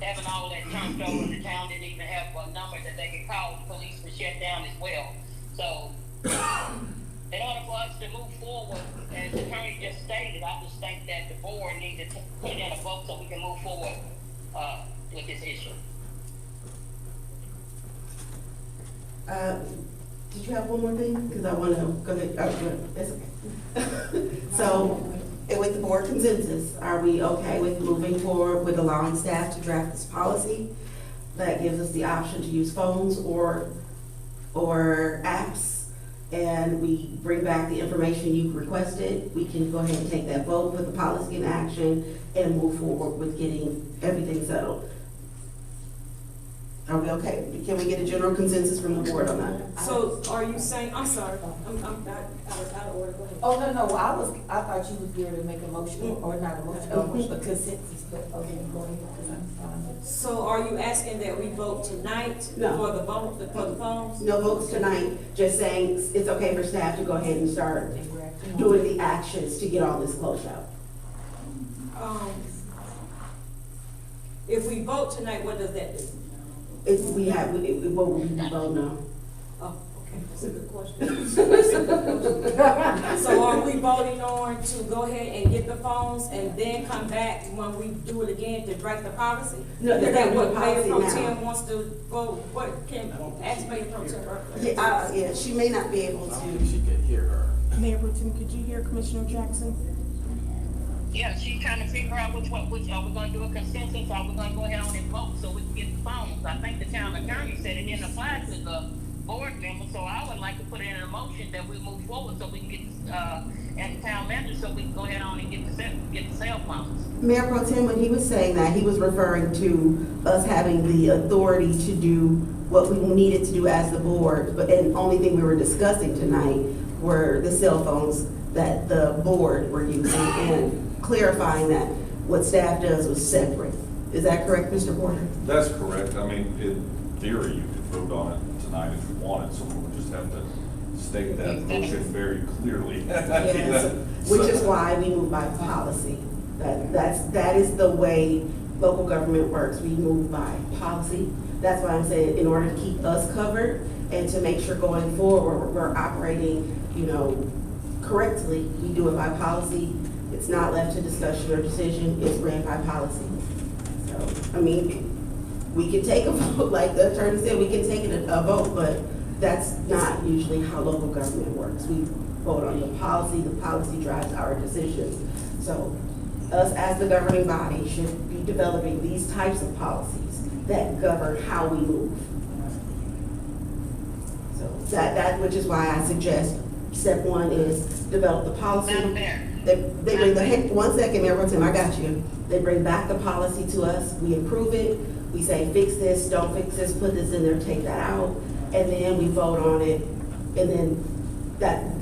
having all that turned over, the town didn't even have a number that they could call, the police were shut down as well. So, in order for us to move forward, as the attorney just stated, I just think that the board needs to put in a vote so we can move forward, with this issue. Did you have one more thing? Because I want to go ahead. Oh, that's okay. So, with the board consensus, are we okay with moving forward with allowing staff to draft this policy that gives us the option to use phones or apps? And we bring back the information you requested. We can go ahead and take that vote, put the policy in action, and move forward with getting everything settled. Are we okay? Can we get a general consensus from the board on that? So are you saying, I'm sorry, I'm out of order, go ahead. Oh, no, I thought you was here to make a motion, or not a motion, a consensus, but, okay, go ahead, because I'm fine. So are you asking that we vote tonight No. for the vote, for the phones? No votes tonight, just saying it's okay for staff to go ahead and start doing the actions to get all this closed out. If we vote tonight, what does that do? What will we vote no? Oh, okay, that's a good question. So are we voting on to go ahead and get the phones and then come back when we do it again to draft the policy? No, Is they're that gonna what do a Mayor policy Pro now. Tem wants to vote, what can, ask Mayor Pro Tem? Yeah, she may not be able to. She could hear her. Mayor Pro Tem, could you hear Commissioner Jackson? Yeah, she's trying to figure out which are we gonna do a consensus, or are we gonna go ahead on and vote so we can get the phones? I think the town attorney said it didn't apply to the board members, so I would like to put it in a motion that we move forward so we can get, and the town manager, so we can go ahead on and get the cell phones. Mayor Pro Tem, when he was saying that, he was referring to us having the authority to do what we needed to do as the board, but the only thing we were discussing tonight were the cell phones that the board were using, and clarifying that what staff does was separate. Is that correct, Mr. Porter? That's correct. I mean, in theory, you could vote on it tonight if you wanted, someone would just have to state that motion very clearly. Yes, which is why we move by policy. That is the way local government works. We move by policy. That's why I'm saying, in order to keep us covered and to make sure going forward, we're operating, correctly, we do it by policy. It's not left to discussion or decision, it's ran by policy. So, I mean, we can take a vote, like the attorney said, we can take a vote, but that's not usually how local government works. We vote on the policy drives our decisions. So, us as the governing body should be developing these types of policies that govern how we move. So which is why I suggest step one is develop the policy. They bring one second, Mayor Pro Tem, I got you. They bring back the policy to us, we approve it, we say fix this, don't fix this, put this in there, take that out, and then we vote on it, and then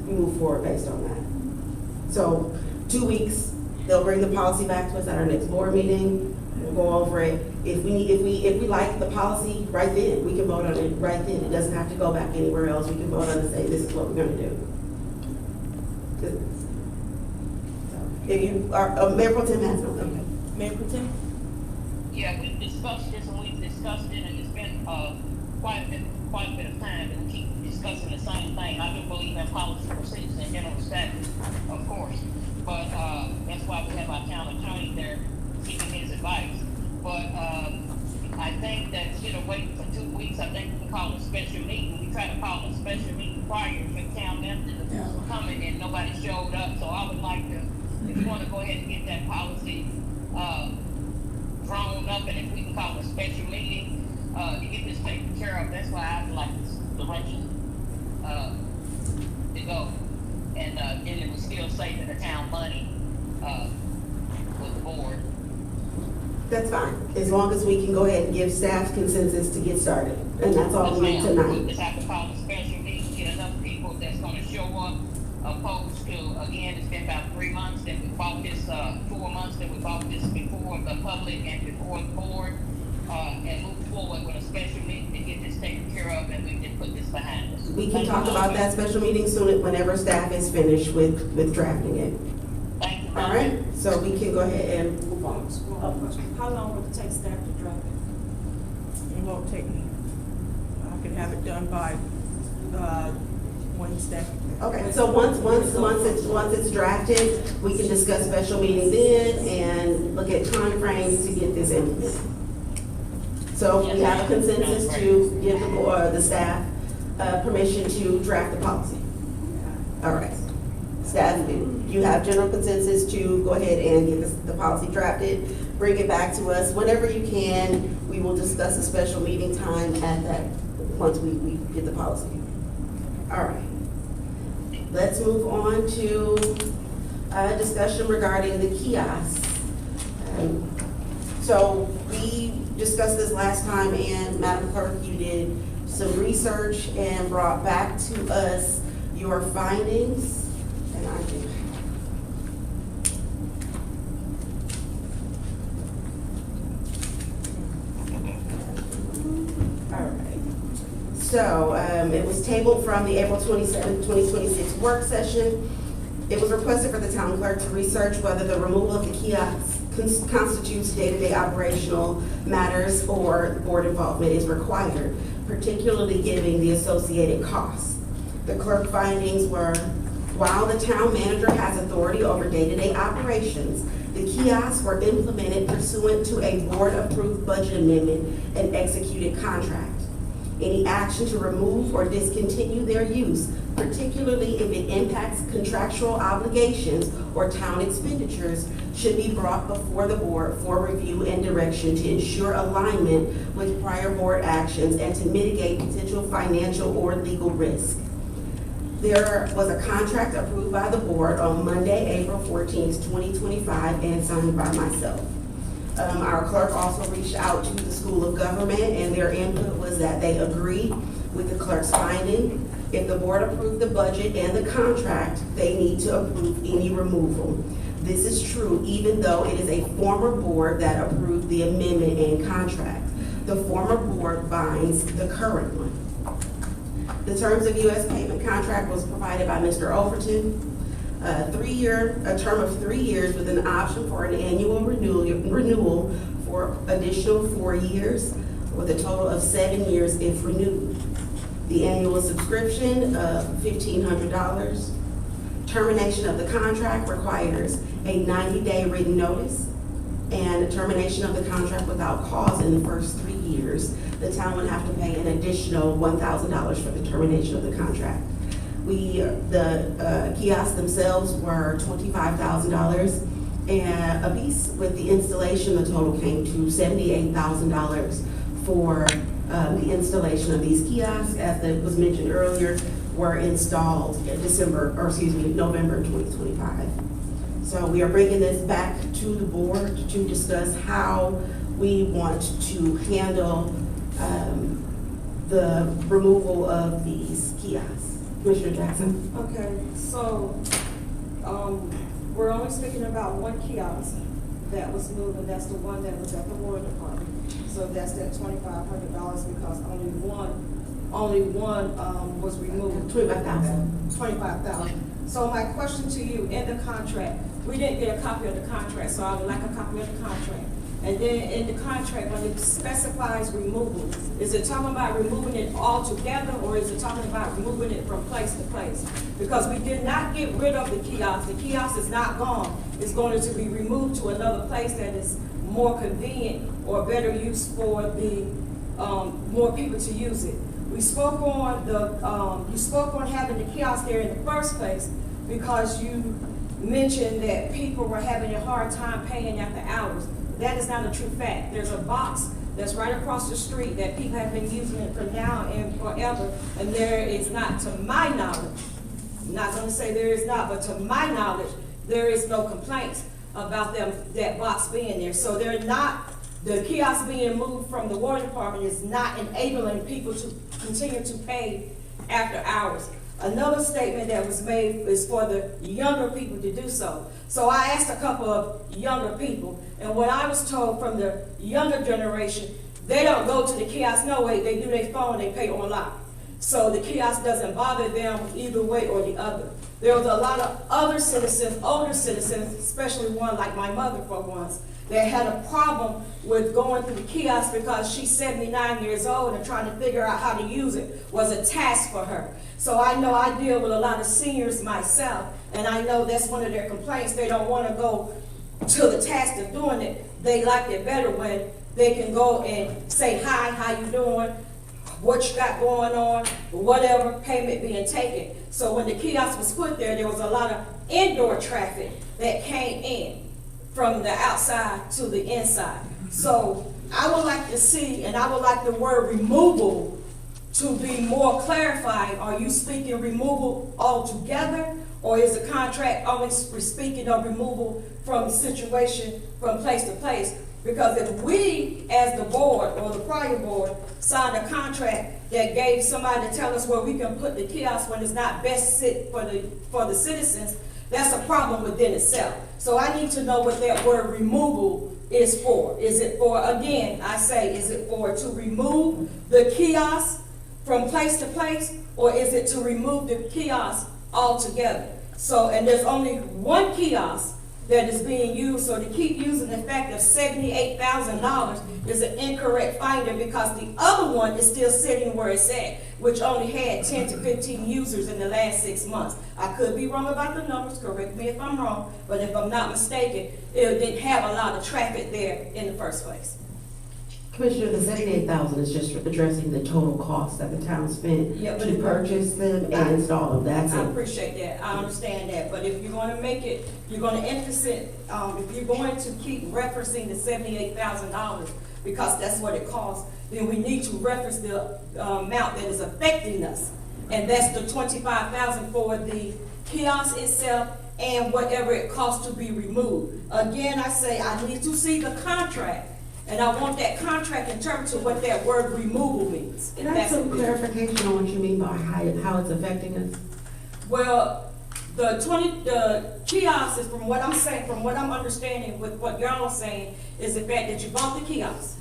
we move forward based on that. So 2 weeks, they'll bring the policy back to us at our next board meeting. We'll go over it. If we like the policy right then, we can vote on it right then. It doesn't have to go back anywhere else. We can vote on it and say, this is what we're gonna do. If you are, Mayor Pro Tem has something. Mayor Pro Tem? Yeah, we've discussed this and we've discussed it, and it's been quite a bit of time, and we keep discussing the same thing. I do believe in policy, procedures, and general statutes, of course, but that's why we have our town attorney there seeking his advice. But I think that instead of waiting for 2 weeks, I think we can call a special meeting. We tried to call a special meeting prior to town members coming, and nobody showed up. So I would like to, if you want to go ahead and get that policy drawn up, and if we can call a special meeting to get this taken care of, that's why I would like this direction to go. And then it was still saving the town money with the board. That's fine, as long as we can go ahead and give staff consensus to get started, and that's all we need We tonight. just have to call a special meeting, get enough people that's gonna show up, opposed to, again, it's been about 3 months that we bought this, 4 months that we bought this before the public and before the board, and move forward with a special meeting to get this taken care of, and we can put this behind us. We can talk about that special meeting soon, whenever staff is finished with drafting it. Thank you. All right, so we can go ahead and move on. How long would it take staff to draft it? It won't take me. I can have it done by Wednesday. Okay, so once it's drafted, we can discuss special meeting then and look at timeframes to get this implemented. So we have a consensus to give the board, the staff, permission to draft the policy. All right. Staff, you have general consensus to go ahead and get the policy drafted, bring it back to us whenever you can. We will discuss a special meeting time at that, once we get the policy. All right. Let's move on to discussion regarding the kiosks. So we discussed this last time, and Madam Clerk, you did some research and brought back to us your findings. And I do. All right. So it was tabled from the April 27th, 2026 work session. It was requested for the town clerk to research whether the removal of the kiosks constitutes day-to-day operational matters or board involvement is required, particularly given the associated costs. The clerk findings were, while the town manager has authority over day-to-day operations, the kiosks were implemented pursuant to a board-approved budget amendment and executed contract. Any action to remove or discontinue their use, particularly if it impacts contractual obligations or town expenditures, should be brought before the board for review and direction to ensure alignment with prior board actions and to mitigate potential financial or legal risk. There was a contract approved by the board on Monday, April 14th, 2025, and signed by myself. Our clerk also reached out to the School of Government, and their input was that they agree with the clerk's finding. If the board approved the budget and the contract, they need to approve any removal. This is true even though it is a former board that approved the amendment and contract. The former board binds the current one. The terms of U.S. payment contract was provided by Mr. Overton. A term of 3 years with an option for an annual renewal for additional 4 years with a total of 7 years if renewed. The annual subscription of $1,500. Termination of the contract requires a 90-day written notice and a termination of the contract without cause in the first 3 years. The town would have to pay an additional $1,000 for the termination of the contract. The kiosks themselves were $25,000 and a piece. With the installation, the total came to $78,000 for the installation of these kiosks, as it was mentioned earlier, were installed in November 2025. So we are bringing this back to the board to discuss how we want to handle the removal of these kiosks. Commissioner Jackson? Okay, so, we're only speaking about one kiosk that was moved, and that's the one that was at the water department. So that's that $2,500 because only one was removed. $25,000. So my question to you, in the contract, we didn't get a copy of the contract, so I would like a copy of the contract. And then in the contract, when it specifies removal, is it talking about removing it all together, or is it talking about removing it from place to place? Because we did not get rid of the kiosk. The kiosk is not gone. It's going to be removed to another place that is more convenient or better use for the more people to use it. We spoke on you spoke on having the kiosk there in the first place because you mentioned that people were having a hard time paying after hours. That is not a true fact. There's a box that's right across the street that people have been using it for now and forever, and there is not, to my knowledge, I'm not going to say there is not, but to my knowledge, there is no complaints about that box being there. So they're not, the kiosk being moved from the water department is not enabling people to continue to pay after hours. Another statement that was made is for the younger people to do so. So I asked a couple of younger people, and what I was told from the younger generation, they don't go to the kiosk, no way, they do their phone, they pay online. So the kiosk doesn't bother them either way or the other. There was a lot of other citizens, older citizens, especially one like my mother for once, that had a problem with going through the kiosk because she's 79 years old and trying to figure out how to use it was a task for her. So I know I deal with a lot of seniors myself, and I know that's one of their complaints. They don't want to go to the task of doing it. They like it better when they can go and say, hi, how you doing? What you got going on? Whatever, payment being taken. So when the kiosk was put there, there was a lot of indoor traffic that came in from the outside to the inside. So I would like to see, and I would like the word removal to be more clarified. Are you speaking removal altogether, or is the contract only speaking of removal from situation from place to place? Because if we, as the board or the prior board, signed a contract that gave somebody to tell us where we can put the kiosk when it's not best fit for the citizens, that's a problem within itself. So I need to know what that word removal is for. Is it for, again, I say, is it for to remove the kiosk from place to place, or is it to remove the kiosk altogether? So, and there's only one kiosk that is being used, so to keep using the fact of $78,000 is an incorrect finding because the other one is still sitting where it's at, which only had 10 to 15 users in the last 6 months. I could be wrong about the numbers, correct me if I'm wrong, but if I'm not mistaken, it didn't have a lot of traffic there in the first place. Commissioner, the $78,000 is just addressing the total cost that the town spent to purchase them and install them. That's it. I appreciate that. I understand that. But if you're going to make it, you're going to emphasize, if you're going to keep referencing the $78,000 because that's what it costs, then we need to reference the amount that is affecting us. And that's the $25,000 for the kiosk itself and whatever it costs to be removed. Again, I say I need to see the contract. And I want that contract interpreted what that word removal means. Can I have some clarification on what you mean by how it's affecting us? Well, the kiosks, from what I'm saying, from what I'm understanding with what y'all are saying, is the fact that you bought the kiosk.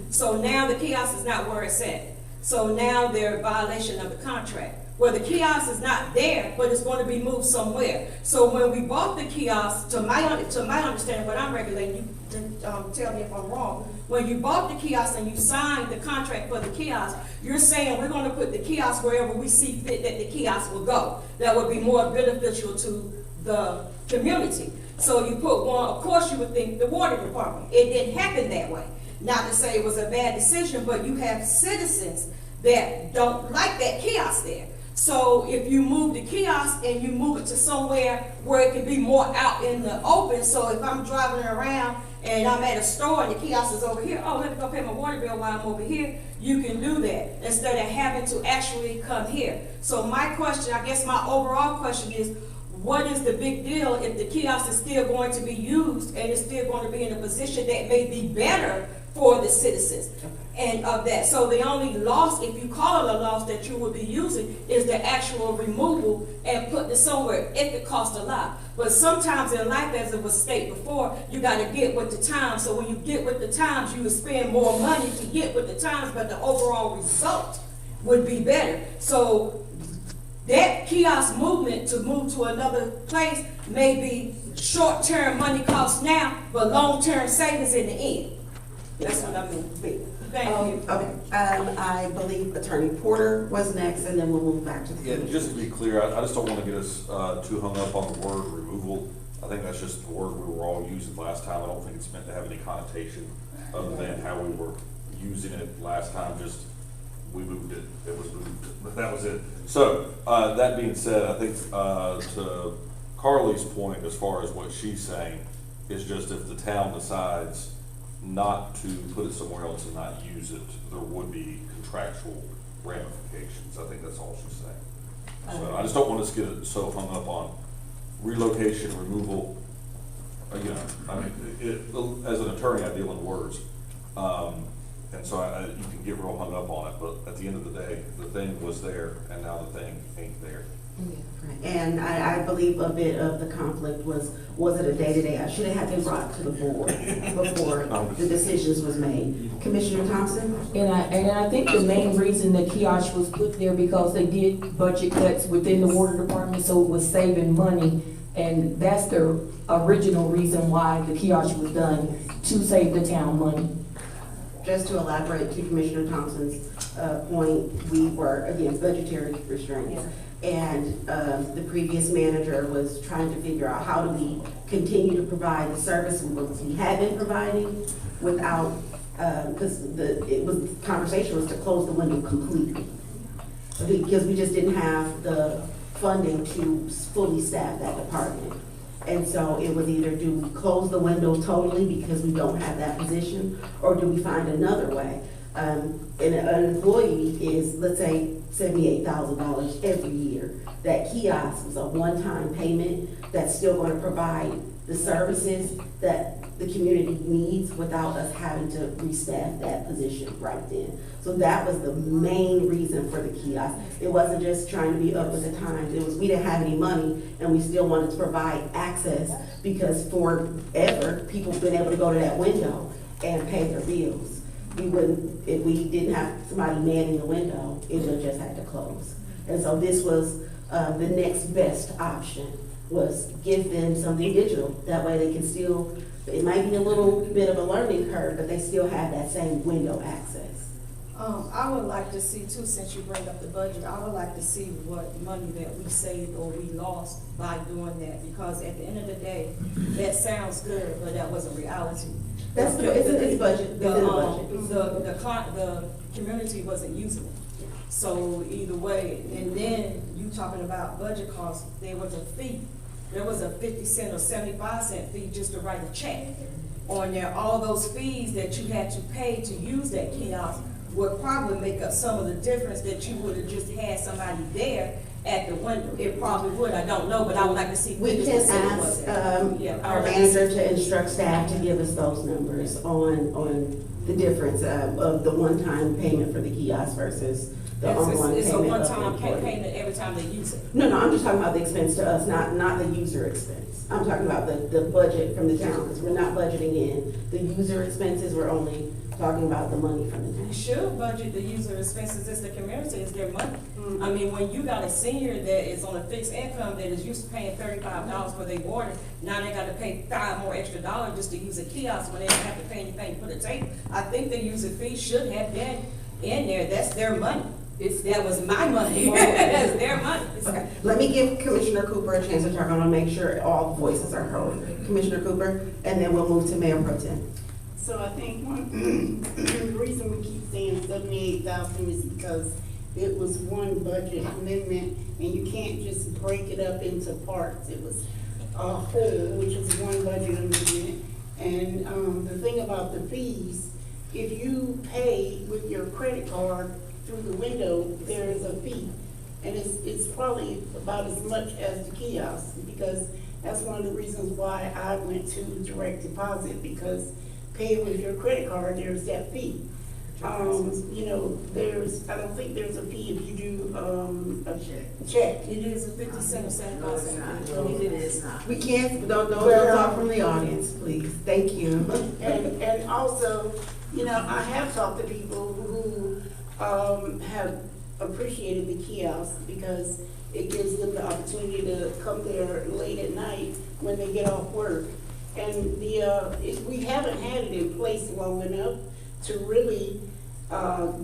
So now the kiosk is not where it's at. So now they're in violation of the contract. Well, the kiosk is not there, but it's going to be moved somewhere. So when we bought the kiosk, to my understanding, what I'm regulating, you can tell me if I'm wrong. When you bought the kiosk and you signed the contract for the kiosk, you're saying we're going to put the kiosk wherever we see fit that the kiosk will go. That would be more beneficial to the community. So you put one, of course you would think the water department. It didn't happen that way. Not to say it was a bad decision, but you have citizens that don't like that kiosk there. So if you move the kiosk and you move it to somewhere where it can be more out in the open, so if I'm driving around and I'm at a store and the kiosk is over here, oh, let me go pay my water bill while I'm over here, you can do that instead of having to actually come here. So my question, I guess my overall question is, what is the big deal if the kiosk is still going to be used and it's still going to be in a position that may be better for the citizens and of that? So the only loss, if you call it a loss, that you would be using is the actual removal and putting it somewhere if it costs a lot. But sometimes in life, as it was stated before, you got to get with the times. So when you get with the times, you would spend more money to get with the times, but the overall result would be better. So that kiosk movement to move to another place may be short-term money cost now, but long-term savings in the end. That's what I mean. Thank you. Okay, I believe Attorney Porter was next, and then we'll move back to the. Yeah, just to be clear, I just don't want to get us too hung up on the word removal. I think that's just the word we were all using last time. I don't think it's meant to have any connotation other than how we were using it last time. Just we moved it, it was moved, but that was it. So that being said, I think to Carly's point, as far as what she's saying, is just if the town decides not to put it somewhere else and not use it, there would be contractual ramifications. I think that's all she's saying. So I just don't want us to get so hung up on relocation, removal. You know, I mean, as an attorney, I deal in words. And so you can get real hung up on it, but at the end of the day, the thing was there, and now the thing ain't there. And I believe a bit of the conflict was it a day-to-day? I should have had been brought to the board before the decisions was made. Commissioner Thompson? And I think the main reason the kiosk was put there because they did budget cuts within the water department, so it was saving money. And that's the original reason why the kiosk was done, to save the town money. Just to elaborate to Commissioner Thompson's point, we were against budgetary restraints. And the previous manager was trying to figure out how do we continue to provide the service we had been providing without, because the conversation was to close the window completely. Because we just didn't have the funding to fully staff that department. And so it was either do we close the window totally because we don't have that position, or do we find another way? And an employee is, let's say, $78,000 every year. That kiosk is a one-time payment that's still going to provide the services that the community needs without us having to restaff that position right then. So that was the main reason for the kiosk. It wasn't just trying to be up with the times. It was we didn't have any money and we still wanted to provide access because forever people have been able to go to that window and pay their bills. We wouldn't, if we didn't have somebody manning the window, it would have just had to close. And so this was the next best option, was give them something digital. That way they can still, it might be a little bit of a learning curve, but they still have that same window access. I would like to see too, since you bring up the budget, I would like to see what money that we saved or we lost by doing that, because at the end of the day, that sounds good, but that wasn't reality. That's it's budget. The community wasn't using it. So either way, and then you talking about budget costs, there was a fee. There was a 50-cent or 75-cent fee just to write a check on there. All those fees that you had to pay to use that kiosk would probably make up some of the difference that you would have just had somebody there at the window. It probably would, I don't know, but I would like to see. We can ask our manager to instruct staff to give us those numbers on the difference of the one-time payment for the kiosk versus the ongoing It's a payment of the one-time employee. payment every time they use it. No, I'm just talking about the expense to us, not the user expense. I'm talking about the budget from the town, because we're not budgeting in the user expenses, we're only talking about the money from the You town. should budget the user expenses, it's the community, it's their money. I mean, when you got a senior that is on a fixed income that is used to paying $35 for their water, now they gotta pay $5 more extra dollars just to use a kiosk when they don't have to pay anything for the table. I think the user fee should have been in there, that's their money. That was my money, that's their money. Okay, let me give Commissioner Cooper a chance to talk. I want to make sure all voices are heard. Commissioner Cooper, and then we'll move to Mayor Pro Tem. So I think the reason we keep saying 78,000 is because it was one budget amendment, and you can't just break it up into parts. It was a whole, which is one budget amendment. And the thing about the fees, if you pay with your credit card through the window, there is a fee. And it's probably about as much as the kiosk, because that's one of the reasons why I went to direct deposit, because paying with your credit card, there's that fee. You know, I don't think there's a fee if you do, a check. It is a 50 cent or 75 cent. It is not. We can't, don't talk from the audience, please. Thank you. And also, you know, I have talked to people who have appreciated the kiosk because it gives them the opportunity to come there late at night when they get off work. And we haven't had it in place long enough to really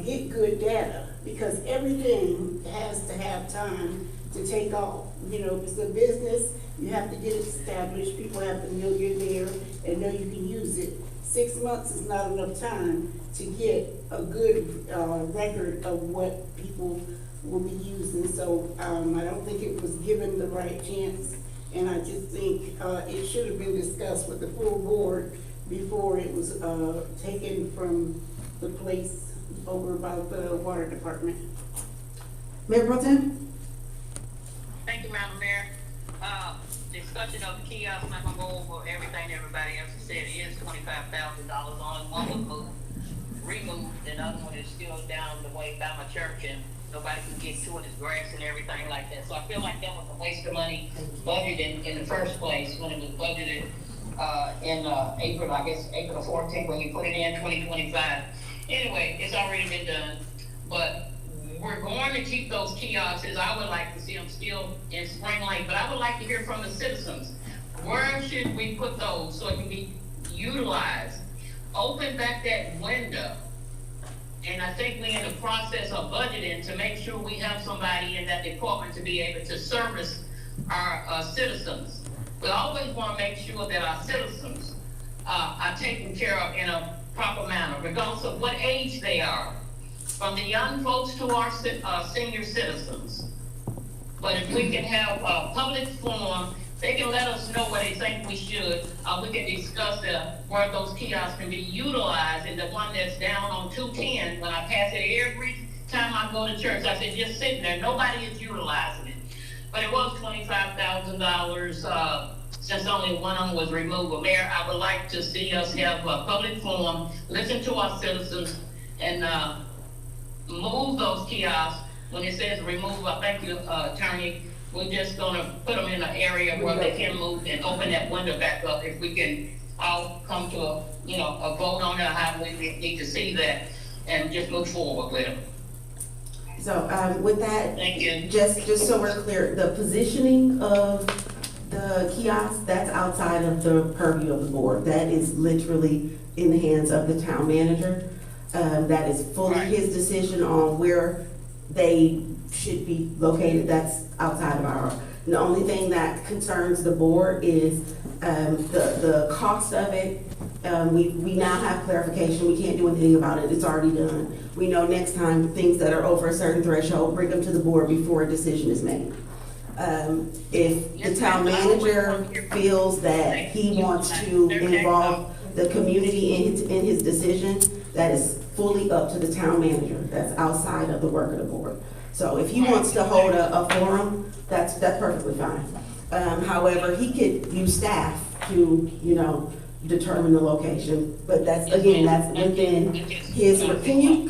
get good data, because everything has to have time to take off. You know, if it's a business, you have to get it established, people have to know you're there and know you can use it. 6 months is not enough time to get a good record of what people will be using. So I don't think it was given the right chance, and I just think it should have been discussed with the full board before it was taken from the place over by the water department. Mayor Pro Tem? Thank you, Madam Mayor. Discussion of the kiosk, I'm not gonna go over everything everybody else has said. It is $25,000. Only one was removed, the other one is still down the way by my church, and nobody can get to it. It's grass and everything like that. So I feel like that was a waste of money budgeted in the first place when it was budgeted in April, I guess April 14th, when you put it in 2025. Anyway, it's already been done, but we're going to keep those kiosks. I would like to see them still in Spring Lake, but I would like to hear from the citizens. Where should we put those so it can be utilized? Open back that window. And I think we're in the process of budgeting to make sure we have somebody in that department to be able to service our citizens. We always want to make sure that our citizens are taken care of in a proper manner, regardless of what age they are, from the young folks to our senior citizens. But if we can have a public forum, they can let us know what they think we should. We can discuss where those kiosks can be utilized. And the one that's down on 210, when I pass it every time I go to church, I said, just sitting there, nobody is utilizing it. But it was $25,000 since only one of them was removed. But Mayor, I would like to see us have a public forum, listen to our citizens, and move those kiosks. When it says remove, I thank you, Attorney, we're just gonna put them in an area where they can move and open that window back up. If we can all come to a vote on it, how we need to see that, and just move forward with it. So with that, Thank you. just so we're clear, the positioning of the kiosk, that's outside of the purview of the board. That is literally in the hands of the town manager. That is fully his decision on where they should be located. That's outside of our, the only thing that concerns the board is the cost of it. We now have clarification. We can't do anything about it. It's already done. We know next time things that are over a certain threshold, bring them to the board before a decision is made. If the town manager feels that he wants to involve the community in his decision, that is fully up to the town manager. That's outside of the work of the board. So if he wants to hold a forum, that's perfectly fine. However, he could use staff to, determine the location, but that's, again, that's within his, can you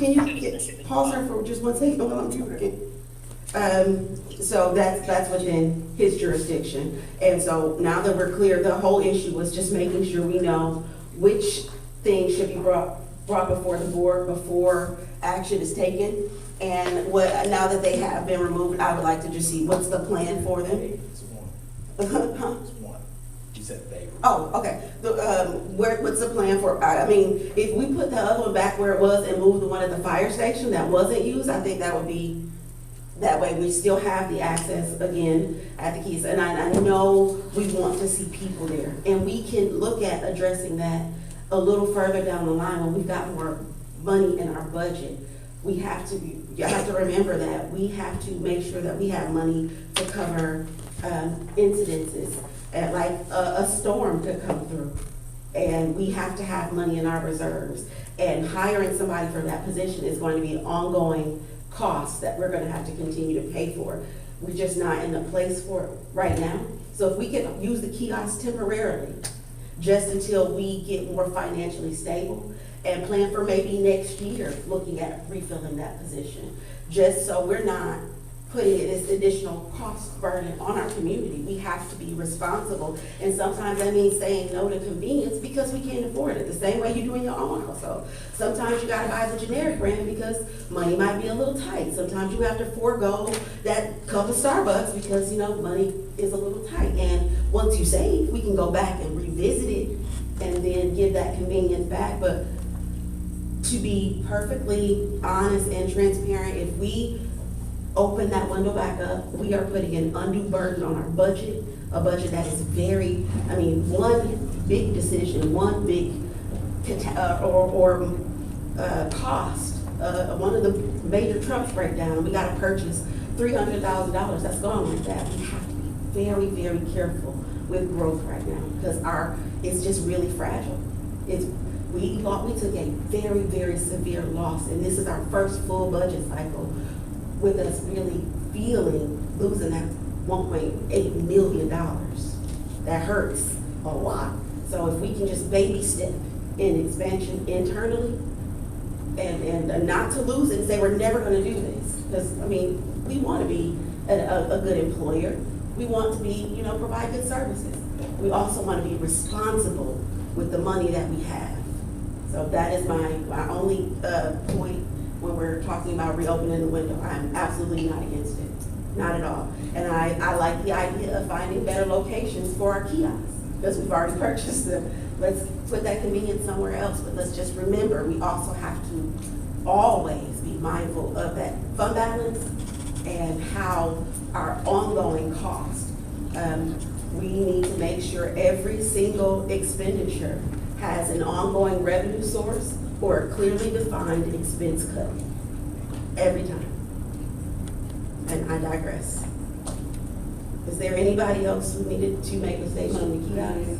pause her for just one second while I'm talking? So that's within his jurisdiction. And so now that we're clear, the whole issue was just making sure we know which things should be brought before the board before action is taken. And now that they have been removed, I would like to just see what's the plan for them. It's one. Huh? It's one. You said they. Oh, okay. What's the plan for, I mean, if we put the other one back where it was and move the one at the fire station that wasn't used, I think that would be, that way we still have the access again at the keys. And I know we want to see people there. And we can look at addressing that a little further down the line when we've got more money in our budget. We have to, you have to remember that we have to make sure that we have money to cover incidences, like a storm could come through. And we have to have money in our reserves. And hiring somebody for that position is going to be an ongoing cost that we're gonna have to continue to pay for. We're just not in the place for it right now. So if we can use the kiosk temporarily, just until we get more financially stable, and plan for maybe next year, looking at refilling that position, just so we're not putting this additional cost burden on our community. We have to be responsible, and sometimes that means saying no to convenience because we can't afford it, the same way you do in your own household. Sometimes you gotta buy the generic brand because money might be a little tight. Sometimes you have to forego that cup of Starbucks because, you know, money is a little tight. And once you save, we can go back and revisit it and then give that convenience back. But to be perfectly honest and transparent, if we open that window back up, we are putting an undue burden on our budget, a budget that is very, I mean, one big decision, one big cost, one of the major trucks break down, and we gotta purchase $300,000, that's gone like that. We have to be very, very careful with growth right now, because it's just really fragile. We took a very, very severe loss, and this is our first full budget cycle with us really feeling losing that $1.8 million. That hurts a lot. So if we can just baby step in expansion internally and not to lose it and say we're never gonna do this. Because, I mean, we wanna be a good employer. We want to be, you know, provide good services. We also wanna be responsible with the money that we have. So that is my only point when we're talking about reopening the window. I'm absolutely not against it, not at all. And I like the idea of finding better locations for our kiosks, because we've already purchased them. Let's put that convenience somewhere else, but let's just remember, we also have to always be mindful of that fund balance and how our ongoing cost. We need to make sure every single expenditure has an ongoing revenue source or a clearly defined expense cut every time. And I digress. Is there anybody else who needed to make a statement on the kiosks?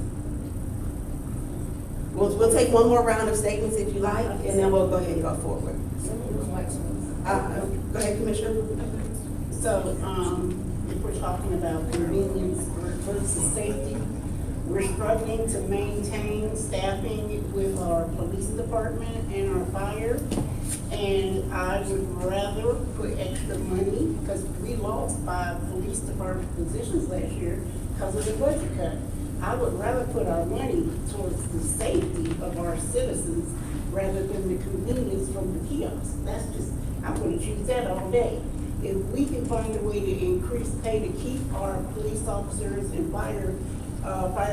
We'll take one more round of statements if you like, and then we'll go ahead and go forward. Go ahead, Commissioner. So, if we're talking about convenience versus safety, we're struggling to maintain staffing with our police department and our fire. And I would rather put extra money, because we lost 5 police department positions last year because of the budget cut. I would rather put our money towards the safety of our citizens rather than the convenience from the kiosks. That's just, I'm gonna choose that all day. If we can find a way to increase pay to keep our police officers and fire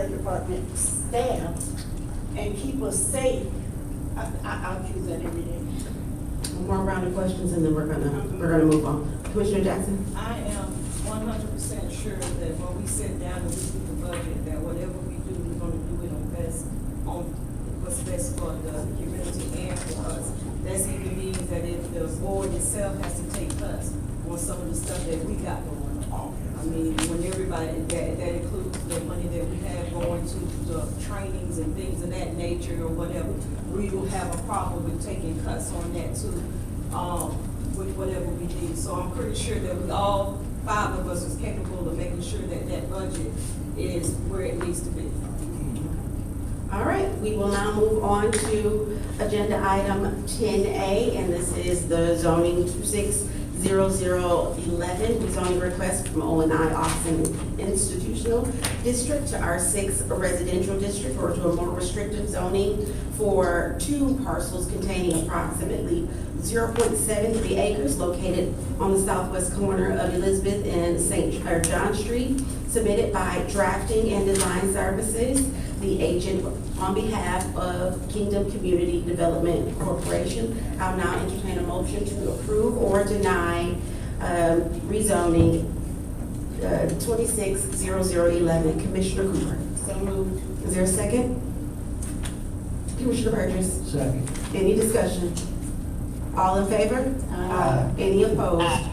department staff and keep us safe, I'll choose that every day. One more round of questions and then we're gonna move on. Commissioner Jackson? I am 100% sure that when we sit down and we do the budget, that whatever we do, we're gonna do it on what's best for the community and for us. That even means that if the board itself has to take cuts on some of the stuff that we got going on. I mean, when everybody, that includes the money that we have going to the trainings and things of that nature or whatever, we will have a problem with taking cuts on that too, with whatever we need. So I'm pretty sure that we all, 5 of us is capable of making sure that that budget is where it needs to be. All right, we will now move on to agenda item 10A, and this is the zoning 260011, rezoning request from O&I Austin Institutional District to R6 Residential District, or to a more restrictive zoning for 2 parcels containing approximately 0.73 acres located on the southwest corner of Elizabeth and John Street, submitted by Drafting and Design Services, the agent on behalf of Kingdom Community Development Corporation. I'll now entertain a motion to approve or deny rezoning 260011. Commissioner Cooper. So moved. Is there a second? Commissioner Burgess. Second. Any discussion? All in favor? Aye. Any opposed?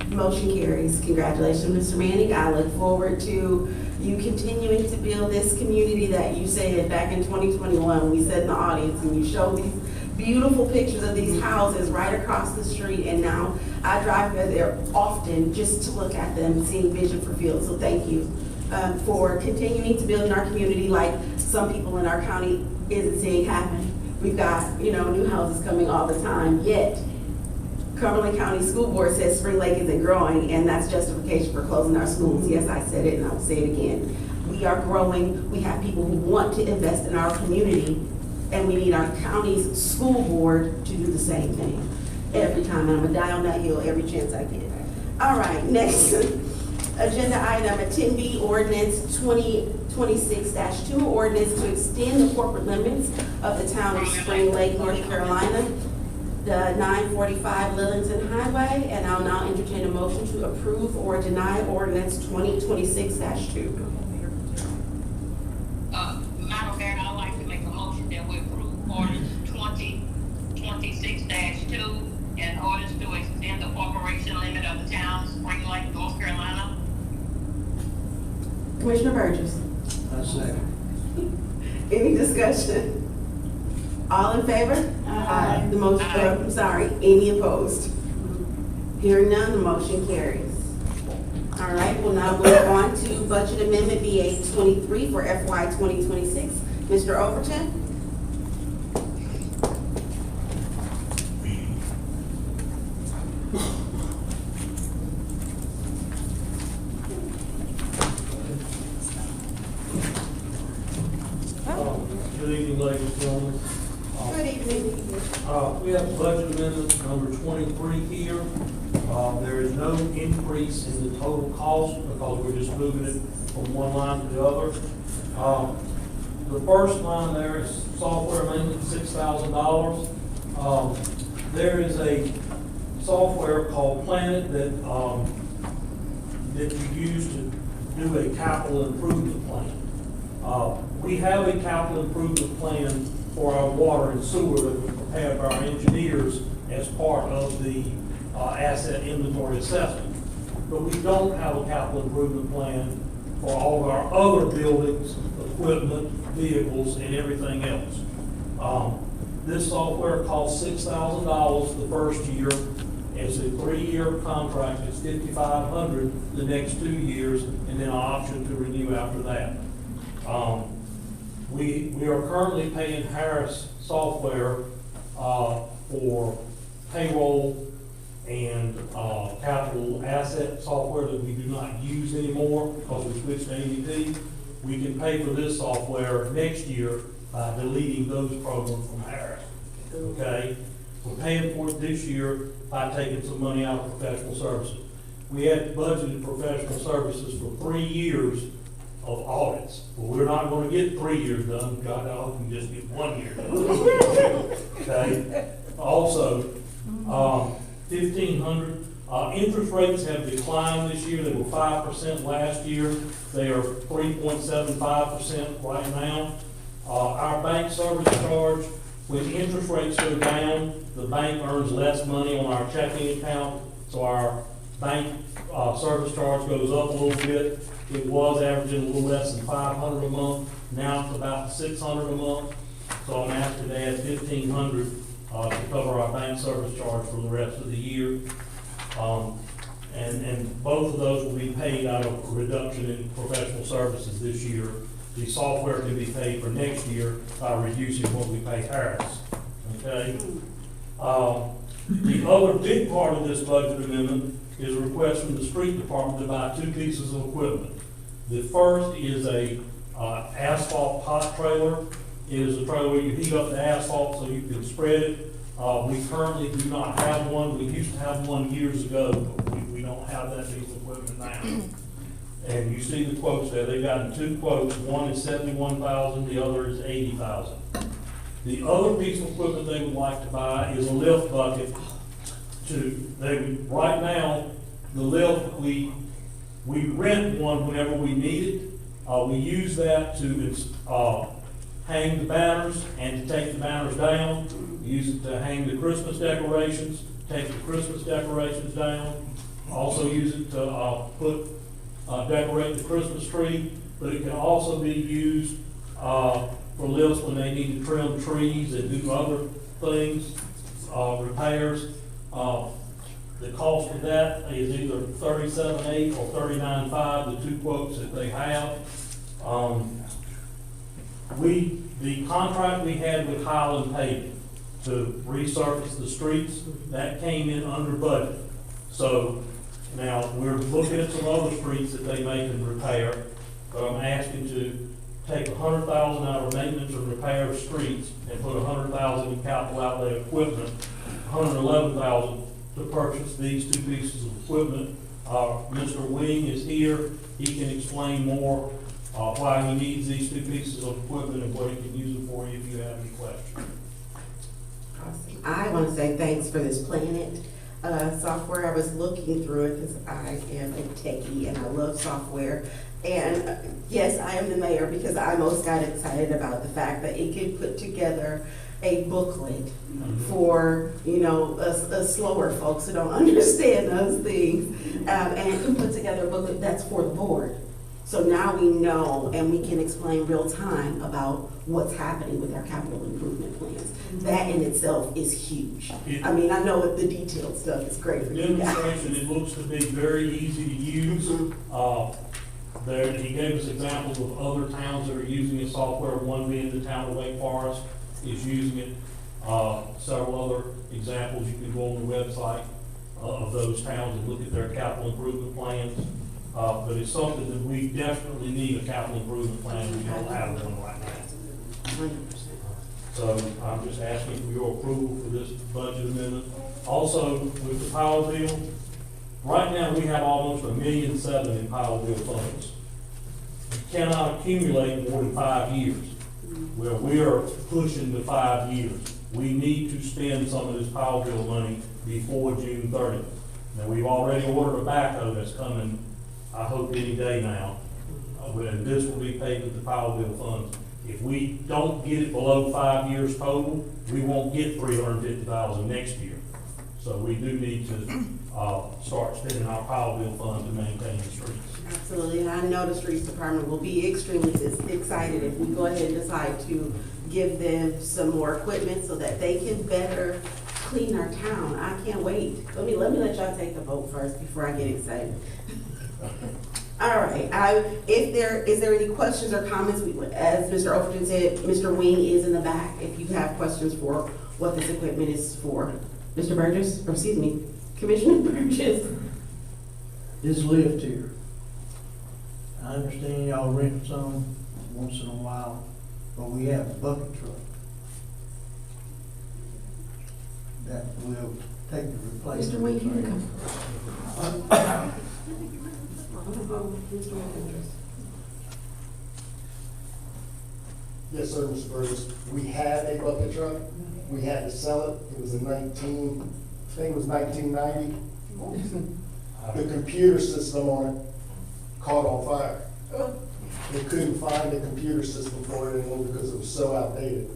Motion carries. Congratulations, Mr. Manning. I look forward to you continuing to build this community that you said back in 2021, we sat in the audience and you showed these beautiful pictures of these houses right across the street, and now I drive by there often just to look at them, seeing vision for field. So thank you for continuing to build in our community like some people in our county isn't seeing happen. We've got, new houses coming all the time, yet Cumberland County School Board says Spring Lake isn't growing, and that's justification for closing our schools. Yes, I said it, and I'll say it again. We are growing. We have people who want to invest in our community, and we need our county's school board to do the same thing every time. And I'm gonna die on that hill every chance I get. All right, next agenda item 10B, ordinance 2026-2, ordinance to extend the corporate limits of the town of Spring Lake, North Carolina, the 945 Lillington Highway, and I'll now entertain a motion to approve or deny ordinance 2026-2. Madam Mayor, I'd like to make a motion that we approve ordinance 2026-2, and orders to extend the corporation limit of the town of Spring Lake, North Carolina. Commissioner Burgess. I second. Any discussion? All in favor? Aye. The motion, any opposed? Hearing none, the motion carries. All right, we'll now move on to Budget Amendment BA 23 for FY 2026. Mr. Overton? Good evening, ladies and gentlemen. Good evening. We have budget amendment number 23 here. There is no increase in the total cost because we're just moving it from one line to the other. The first line there is software maintenance, $6,000. There is a software called Planet that you use to do a capital improvement plan. We have a capital improvement plan for our water and sewer that we prepare for our engineers as part of the asset inventory assessment. But we don't have a capital improvement plan for all of our other buildings, equipment, vehicles, and everything else. This software costs $6,000 the first year. It's a 3-year contract. It's $5,500 the next 2 years, and then an option to renew after that. We are currently paying Harris Software for payroll and capital asset software that we do not use anymore because we switched to ADP. We can pay for this software next year by deleting those programs from Harris. Okay? We're paying for it this year by taking some money out of professional services. We had budgeted professional services for 3 years of audits. Well, we're not going to get 3 years done. God, I hope we just get 1 year done. Okay. Also, 1,500. Interest rates have declined this year. They were 5% last year. They are 3.75% right now. Our bank service charge, when interest rates go down, the bank earns less money on our checking account, so our bank service charge goes up a little bit. It was averaging a little less than $500 a month. Now it's about $600 a month. So I'm asking to add $1,500 to cover our bank service charge for the rest of the year. And both of those will be paid out of a reduction in professional services this year the software can be paid for next year by reducing what we pay Harris, okay? The other big part of this budget amendment is a request from the street department to buy 2 pieces of equipment. The first is a asphalt pot trailer. It is a trailer where you heat up the asphalt so you can spread it. We currently do not have one. We used to have one years ago, but we don't have that piece of equipment now. And you see the quotes there. They've gotten 2 quotes. One is $71,000, the other is $80,000. The other piece of equipment they would like to buy is a lift bucket. Right now, the lift, we rent one whenever we need it. We use that to hang the banners and to take the banners down. We use it to hang the Christmas decorations, take the Christmas decorations down. Also use it to decorate the Christmas tree, but it can also be used for lifts when they need to trim trees and do other things, repairs. The cost of that is either $37,800 or $39,500, the 2 quotes that they have. The contract we had with Highland Paving to resurface the streets, that came in under budget. So now we're looking at some other streets that they may can repair, but I'm asking to take $100,000 out of maintenance and repair of streets and put $100,000 in capital outlay equipment, $111,000 to purchase these 2 pieces of equipment. Mr. Wing is here. He can explain more why he needs these 2 pieces of equipment and what he can use them for if you have any questions. Awesome. I want to say thanks for this Planet software. I was looking through it because I am a techie and I love software. And yes, I am the mayor because I most got excited about the fact that it could put together a booklet for, us slower folks who don't understand those things. And it can put together a booklet that's for the board. So now we know and we can explain real time about what's happening with our capital improvement plans. That in itself is huge. I mean, I know the detailed stuff is great for you guys. Demonstration, it looks to be very easy to use. He gave us examples of other towns that are using his software, one being the town of Wake Forest is using it. Several other examples, you can go on the website of those towns and look at their capital improvement plans. But it's something that we desperately need, a capital improvement plan. We don't have one right now. 100%. So I'm just asking for your approval for this budget amendment. Also, with the Powell bill, right now we have almost $1.7 million in Powell bill funds. You cannot accumulate more than 5 years. Well, we are pushing to 5 years. We need to spend some of this Powell bill money before June 30th. Now, we've already ordered a backhoe that's coming, I hope, any day now. And this will be paid with the Powell bill funds. If we don't get it below 5 years total, we won't get $350,000 next year. So we do need to start spending our Powell bill fund to maintain the streets. Absolutely, and I know the streets department will be extremely excited if we go ahead and decide to give them some more equipment so that they can better clean our town. I can't wait. Let me let y'all take the vote first before I get excited. All right, is there any questions or comments? As Mr. Overton said, Mr. Wing is in the back if you have questions for what this equipment is for. Mr. Burgess, or excuse me, Commissioner Burgess. This lift here, I understand y'all rent some once in a while, but we have a bucket truck that will take the replacement. Mr. Wing, can you come? Yes, sir, Mr. Burgess. We had a bucket truck. We had to sell it. It was in 1990. The computer system on it caught on fire. They couldn't find a computer system for it anymore because it was so outdated.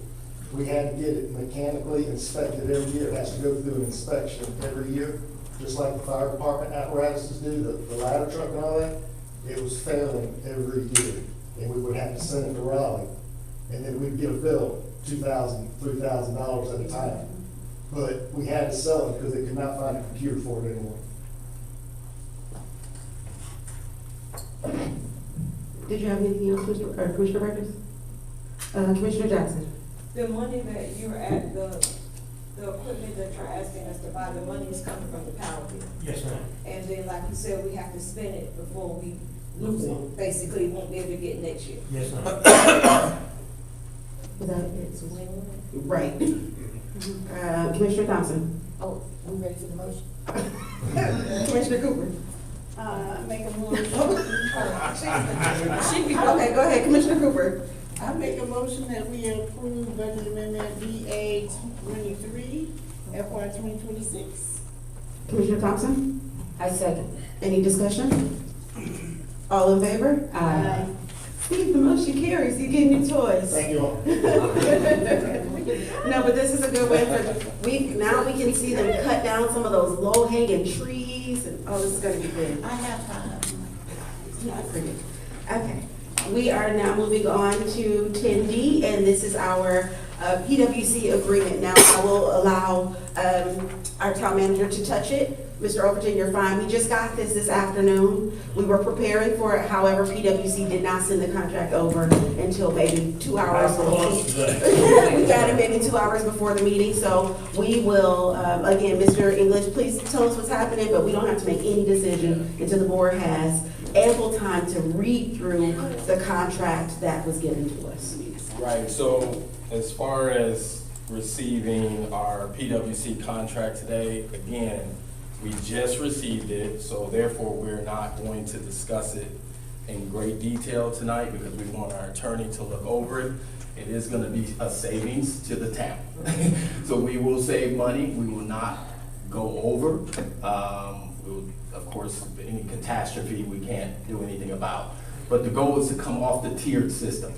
We had to get it mechanically inspected every year. It has to go through an inspection every year, just like the fire department apparatuses do, the ladder truck and all that. It was failing every year, and we would have to send it to Raleigh. And then we'd get a bill, $2,000, $3,000 at a time. But we had to sell it because they could not find a computer for it anymore. Did you have anything else, Commissioner Burgess? Commissioner Jackson? The money that you're at, the equipment that you're asking us to buy, the money is coming from the power bill. Yes, ma'am. And then, like you said, we have to spend it before we lose it. Basically, won't be able to get next year. Yes, ma'am. Was that it? Right. Commissioner Thompson? Oh, we ready for the motion? Commissioner Cooper? Make a motion. Okay, go ahead, Commissioner Cooper. I make a motion that we approve budget amendment BA 23, FY 2026. Commissioner Thompson? I second. Any discussion? All in favor? Aye. Steve, the motion carries. You get new toys. Thank you all. No, but this is a good way for, now we can see them cut down some of those low hanging trees and, oh, this is gonna be good. I have time. It's not pretty. Okay, we are now moving on to 10D, and this is our PWC agreement. Now, I will allow our town manager to touch it. Mr. Overton, you're fine. We just got this afternoon. We were preparing for it. However, PWC did not send the contract over until maybe 2 hours. We got it maybe 2 hours before the meeting. So we will, again, Mr. English, please tell us what's happening, but we don't have to make any decision until the board has ample time to read through the contract that was given to us. Right, so as far as receiving our PWC contract today, again, we just received it, so therefore we're not going to discuss it in great detail tonight because we want our attorney to look over it. It is gonna be a savings to the town. So we will save money, we will not go over. Of course, any catastrophe we can't do anything about. But the goal is to come off the tiered system.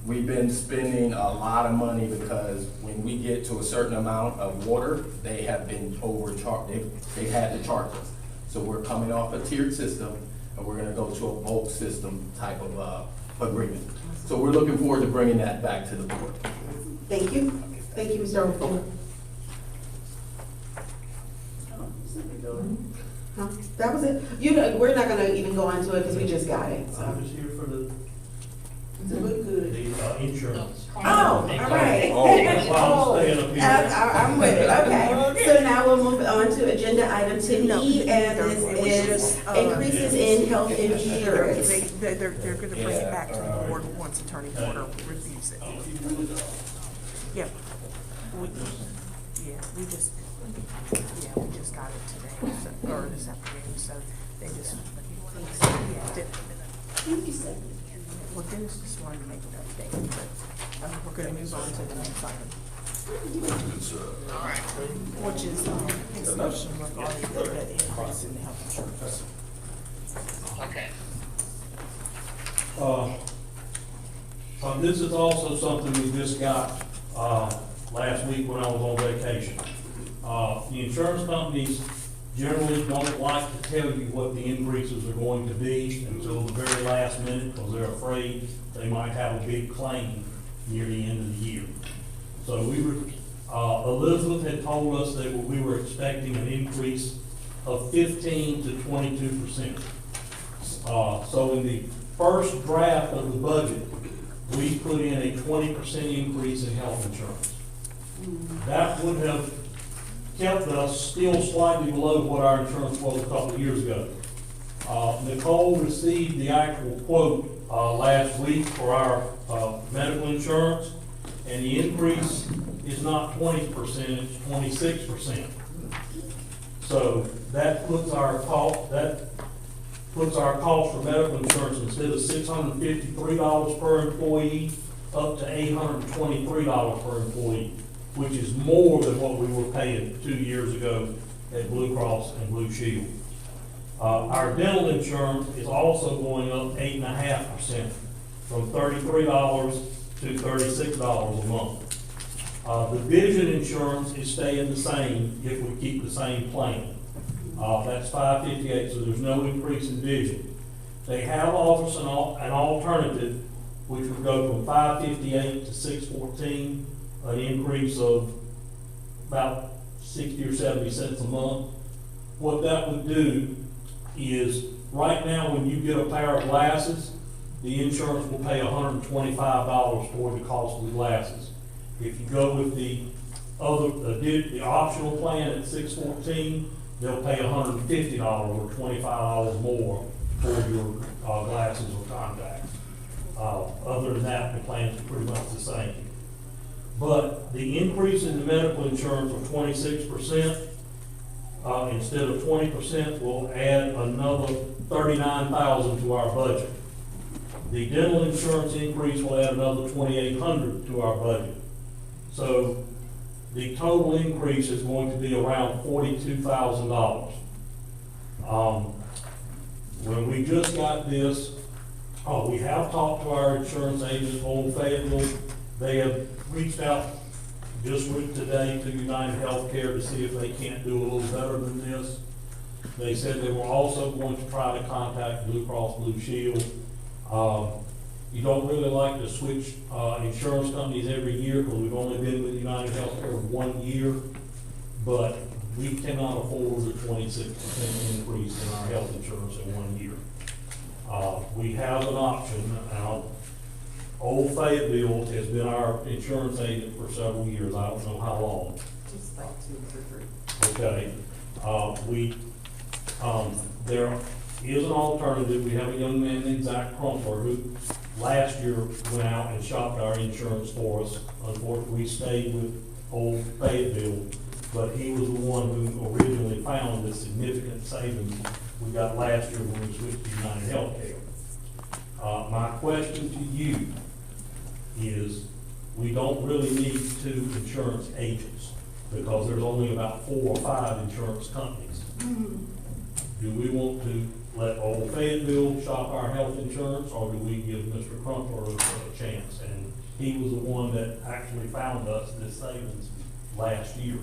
We've been spending a lot of money because when we get to a certain amount of water, they have been overcharged. They've had to charge us. So we're coming off a tiered system and we're gonna go to a bulk system type of agreement. So we're looking forward to bringing that back to the board. Thank you. Thank you, Mr. Overton. Huh? That was it. You know, we're not gonna even go into it because we just got it, so. I'm just here for the Look good. insurance. Oh, all right. That's why I'm staying up here. I'm with it, okay. So now we'll move on to agenda item 10E, and this is increases in health insurance. They're gonna bring it back to the board once Attorney Porter reviews it. Yeah. We just got it today, or this afternoon, so they just, well, Dennis just wanted to make an update, but we're gonna move on to the next item. All right. Which is, discussion regarding the increase in the health insurance. Okay. This is also something we just got, last week when I was on vacation. The insurance companies generally don't like to tell you what the increases are going to be until the very last minute because they're afraid they might have a big claim near the end of the year. So we were, Elizabeth had told us that we were expecting an increase of 15 to 22%. So in the first draft of the budget, we put in a 20% increase in health insurance. That would have kept us still slightly below what our insurance was a couple of years ago. Nicole received the actual quote last week for our medical insurance, and the increase is not 20%, it's 26%. So that puts our cost for medical insurance instead of $653 per employee up to $823 per employee, which is more than what we were paying 2 years ago at Blue Cross and Blue Shield. Our dental insurance is also going up 8.5%, from $33 to $36 a month. The vision insurance is staying the same if we keep the same plan. That's $558, so there's no increase in vision. They have offered an alternative, which would go from $558 to $614, an increase of about 60 or 70 cents a month. What that would do is, right now when you get a pair of glasses, the insurance will pay $125 toward the cost of the glasses. If you go with the the optional plan at 614, they'll pay $150 or $25 more for your glasses or contacts. Other than that, the plans are pretty much the same. But the increase in the medical insurance of 26%, instead of 20%, will add another $39,000 to our budget. The dental insurance increase will add another $2,800 to our budget. So the total increase is going to be around $42,000. When we just got this, we have talked to our insurance agent, Old Fayetteville. They have reached out just today to United Healthcare to see if they can't do a little better than this. They said they were also going to try to contact Blue Cross Blue Shield. You don't really like to switch insurance companies every year because we've only been with United Healthcare 1 year, but we cannot afford a 26% increase in our health insurance in 1 year. We have an option. Now, Old Fayetteville has been our insurance agent for several years. I don't know how long. Just like 2 or 3. Okay. There is an alternative. We have a young man named Zach Crumpler who last year went out and shopped our insurance for us. Unfortunately, we stayed with Old Fayetteville, but he was the one who originally found the significant savings we got last year when we switched to United Healthcare. My question to you is, we don't really need 2 insurance agents because there's only about 4 or 5 insurance companies. Do we want to let Old Fayetteville shop our health insurance, or do we give Mr. Crumpler a chance? And he was the one that actually found us this savings last year.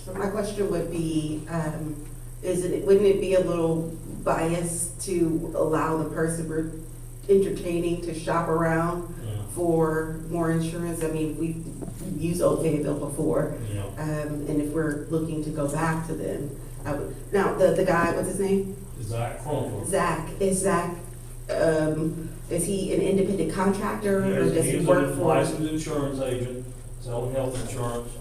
So my question would be, wouldn't it be a little biased to allow the person we're entertaining to shop around for more insurance? I mean, we've used Old Fayetteville before, and if we're looking to go back to them, I would. Now, the guy, what's his name? Zach Crumpler. Zach, is he an independent contractor, or does he work for? He's a licensed insurance agent, selling health insurance,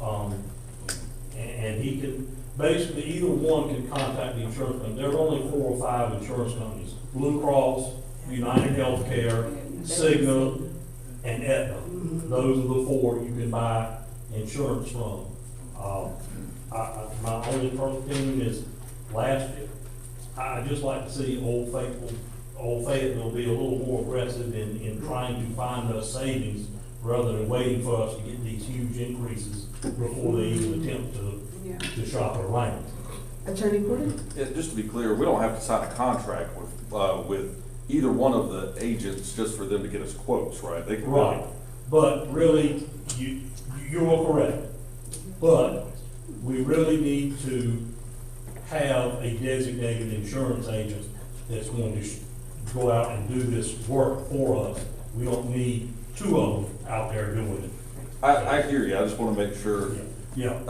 and he can, basically, either one can contact the insurance company. There are only 4 or 5 insurance companies: Blue Cross, United Healthcare, Cigna, and Aetna. Those are the 4 you can buy insurance from. My only personal opinion is, I'd just like to see Old Fayetteville be a little more aggressive in trying to find us savings rather than waiting for us to get these huge increases before they even attempt to shop around. Attorney Porter? Yeah, just to be clear, we don't have to sign a contract with either one of the agents just for them to get us quotes, right? They can. Right, but really, you're correct. But we really need to have a designated insurance agent that's going to go out and do this work for us. We don't need 2 of them out there doing it. I hear you. I just want to make sure. Yeah.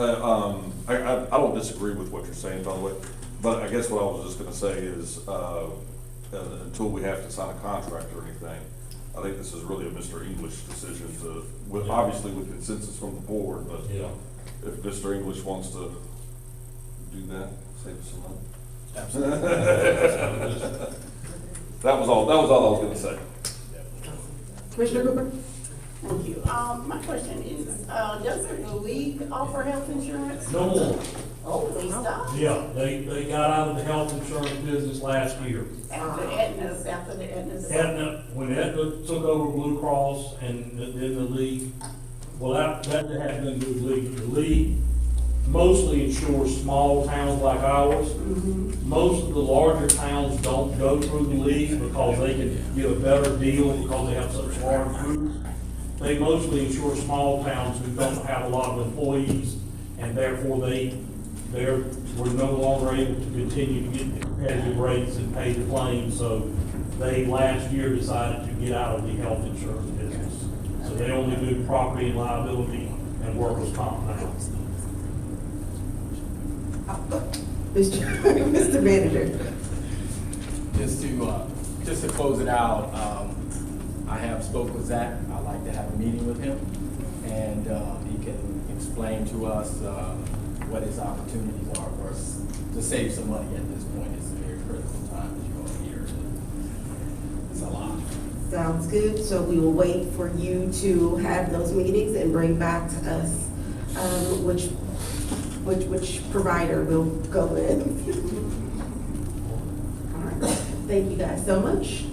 I don't disagree with what you're saying, by the way, but I guess what I was just going to say is, until we have to sign a contract or anything, I think this is really a Mr. English decision obviously with consensus from the board, but if Mr. English wants to do that, save us some money. Absolutely. That was all I was going to say. Commissioner Cooper? Thank you. My question is, does the league offer health insurance? No more. Oh, they stopped? Yeah, they got out of the health insurance business last year. After the Aetna's. When Aetna took over Blue Cross and then the league, well, that had nothing to do with the league. The league mostly insures small towns like ours. Most of the larger towns don't go through the league because they can get a better deal because they have such large groups. They mostly insure small towns who don't have a lot of employees, and therefore we're no longer able to continue to get the competitive rates and pay the claims. So they last year decided to get out of the health insurance business. So they only do property and liability and workers' comp now. Mr. Manager. just to close it out, I have spoke with Zach. I'd like to have a meeting with him, and he can explain to us what his opportunities are for us to save some money at this point. It's a very critical time, as you all hear. It's a lot. Sounds good. So we will wait for you to have those meetings and bring back to us which provider will go with. All right. Thank you guys so much.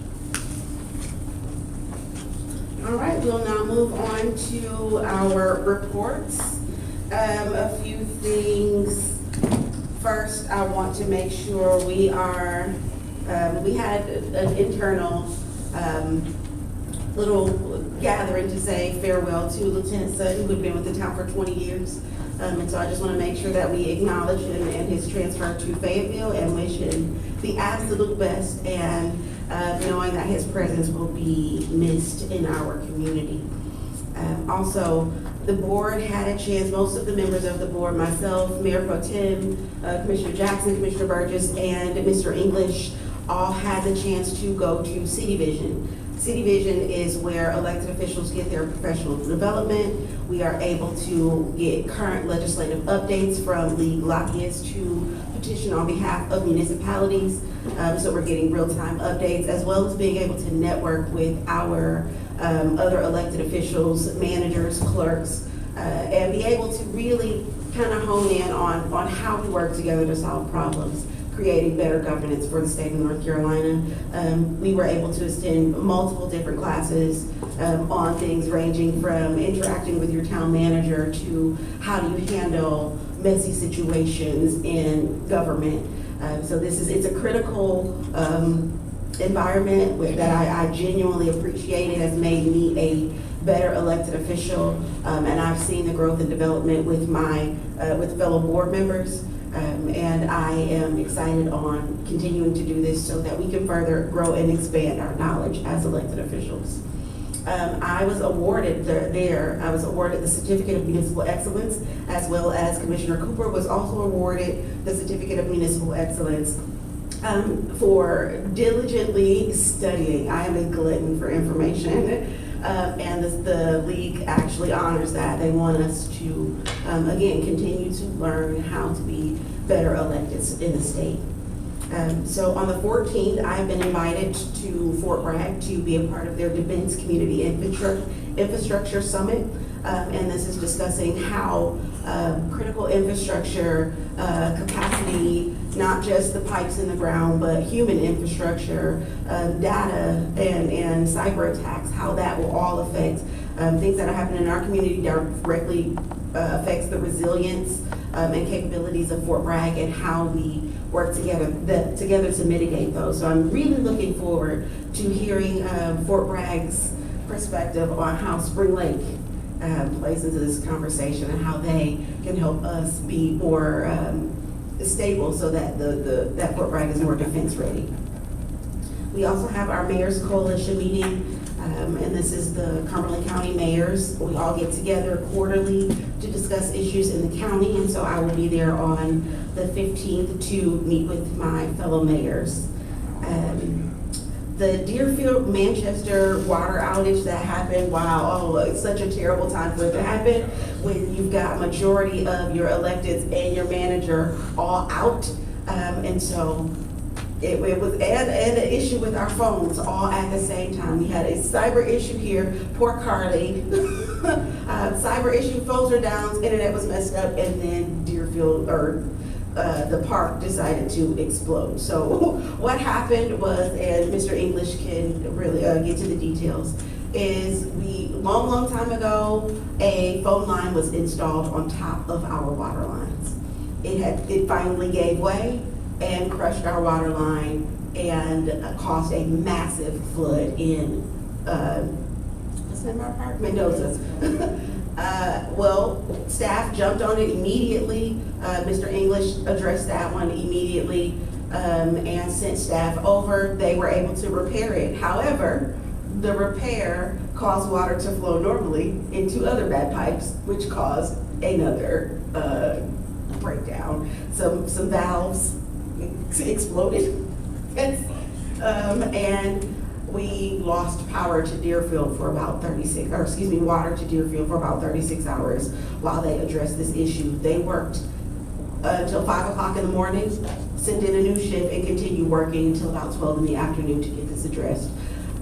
All right, we'll now move on to our reports. A few things. First, I want to make sure we are, we had an internal little gathering to say farewell to Lieutenant Sutton, who had been with the town for 20 years. And so I just want to make sure that we acknowledge him and his transfer to Fayetteville and wish him the absolute best, and knowing that his presence will be missed in our community. Also, the board had a chance, most of the members of the board, myself, Mayor Pro Tem, Commissioner Jackson, Commissioner Burgess, and Mr. English, all had the chance to go to City Vision. City Vision is where elected officials get their professional development. We are able to get current legislative updates from league lobbyists to petition on behalf of municipalities. So we're getting real-time updates, as well as being able to network with our other elected officials, managers, clerks, and be able to really kind of hone in on how we work together to solve problems, creating better governance for the state of North Carolina. We were able to attend multiple different classes on things ranging from interacting with your town manager to how do you handle messy situations in government. So it's a critical environment that I genuinely appreciate. It has made me a better elected official, and I've seen the growth and development with my with fellow board members. And I am excited on continuing to do this so that we can further grow and expand our knowledge as elected officials. I was awarded the Certificate of Municipal Excellence, as well as Commissioner Cooper was also awarded the Certificate of Municipal Excellence for diligently studying. I am a glutton for information. And the league actually honors that. They want us to, again, continue to learn how to be better electeds in the state. So on the 14th, I've been invited to Fort Bragg to be a part of their Defense Community Infrastructure Summit. And this is discussing how critical infrastructure capacity, not just the pipes in the ground, but human infrastructure, data, and cyber attacks, how that will all affect things that are happening in our community directly affects the resilience and capabilities of Fort Bragg, and how we work together to mitigate those. So I'm really looking forward to hearing Fort Bragg's perspective on how Spring Lake plays into this conversation and how they can help us be more stable so that that Fort Bragg is more defense ready. We also have our Mayor's Coalition meeting, and this is the Cumberland County mayors. We all get together quarterly to discuss issues in the county, and so I will be there on the 15th to meet with my fellow mayors. The Deerfield, Manchester water outage that happened, wow, it's such a terrible time for it to happen when you've got majority of your electeds and your manager all out. And so it was, and an issue with our phones all at the same time. We had a cyber issue here, poor Carly. Cyber issue, phones are down, internet was messed up, and then Deerfield, or the park decided to explode. So what happened was, and Mr. English can really get to the details, is long time ago, a phone line was installed on top of our water lines. It finally gave way and crushed our water line and caused a massive flood in, what's the name of our park? Mendoza. Well, staff jumped on it immediately. Mr. English addressed that one immediately and sent staff over. They were able to repair it. However, the repair caused water to flow normally into other bad pipes, which caused another breakdown. Some valves exploded. And we lost power to Deerfield for about water to Deerfield for about 36 hours while they addressed this issue. They worked until 5 o'clock in the morning, sent in a new shift, and continued working until about 12 in the afternoon to get this addressed.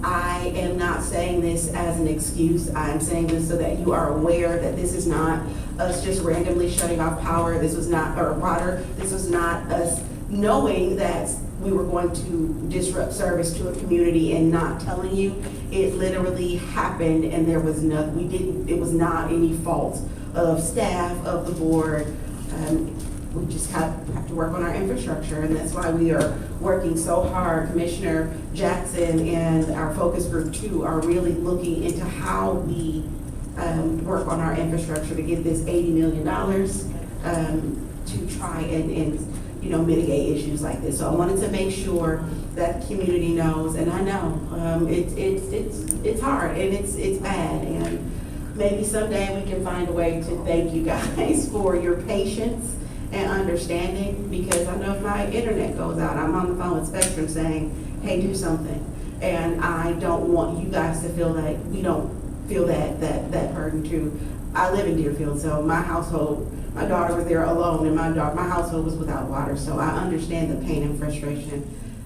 I am not saying this as an excuse. I'm saying this so that you are aware that this is not us just randomly shutting off power. This was not, or water. This was not us knowing that we were going to disrupt service to a community and not telling you. It literally happened, and there was it was not any fault of staff, of the board. We just have to work on our infrastructure, and that's why we are working so hard. Commissioner Jackson and our focus group 2 are really looking into how we work on our infrastructure to get this $80 million to try and mitigate issues like this. So I wanted to make sure that the community knows, and I know it's hard and it's bad, and maybe someday we can find a way to thank you guys for your patience and understanding, because I know if my internet goes out, I'm on the phone with Spectrum saying, hey, do something. And I don't want you guys to feel like we don't feel that burden too. I live in Deerfield, so my household, my daughter was there alone, and my household was without water, so I understand the pain and frustration.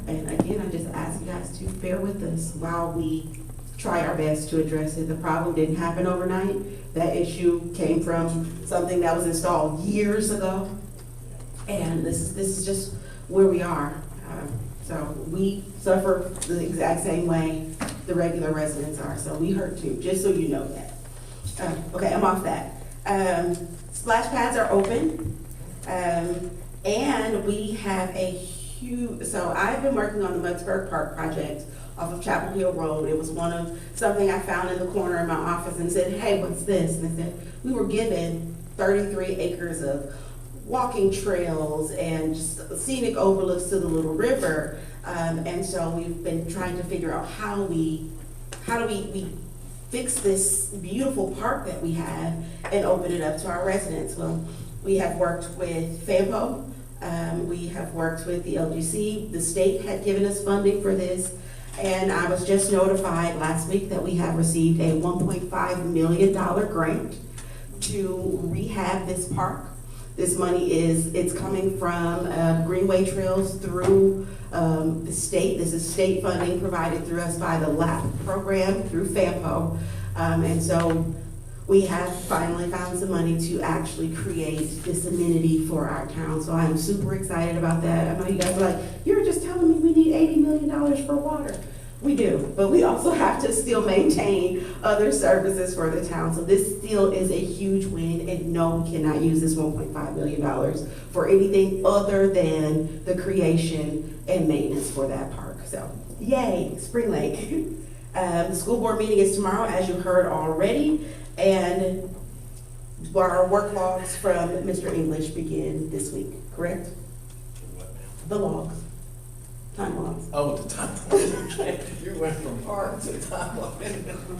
And again, I just ask you guys to bear with us while we try our best to address it. The problem didn't happen overnight. That issue came from something that was installed years ago. And this is just where we are. So we suffer the exact same way the regular residents are. So we hurt too, just so you know that. Okay, I'm off that. Splash pads are open. And we have a huge, so I've been working on the Mudsburg Park project off of Chapel Hill Road. It was something I found in the corner of my office and said, hey, what's this? And I said, we were given 33 acres of walking trails and just scenic overlooks to the Little River. And so we've been trying to figure out how do we fix this beautiful park that we have and open it up to our residents. Well, we have worked with FAMPO, we have worked with the LGC. The state had given us funding for this, and I was just notified last week that we have received a $1.5 million grant to rehab this park. This money it's coming from Greenway Trails through the state. This is state funding provided through us by the LAP program through FAMPO. And so we have finally found some money to actually create this amenity for our town. So I'm super excited about that. I know you guys are like, you're just telling me we need $80 million for water. We do, but we also have to still maintain other services for the town. So this still is a huge win, and no, we cannot use this $1.5 million for anything other than the creation and maintenance for that park. So yay, Spring Lake. The school board meeting is tomorrow, as you heard already, and our work logs from Mr. English begin this week, correct? The logs. Time logs. Oh, the time. You went from park to time log.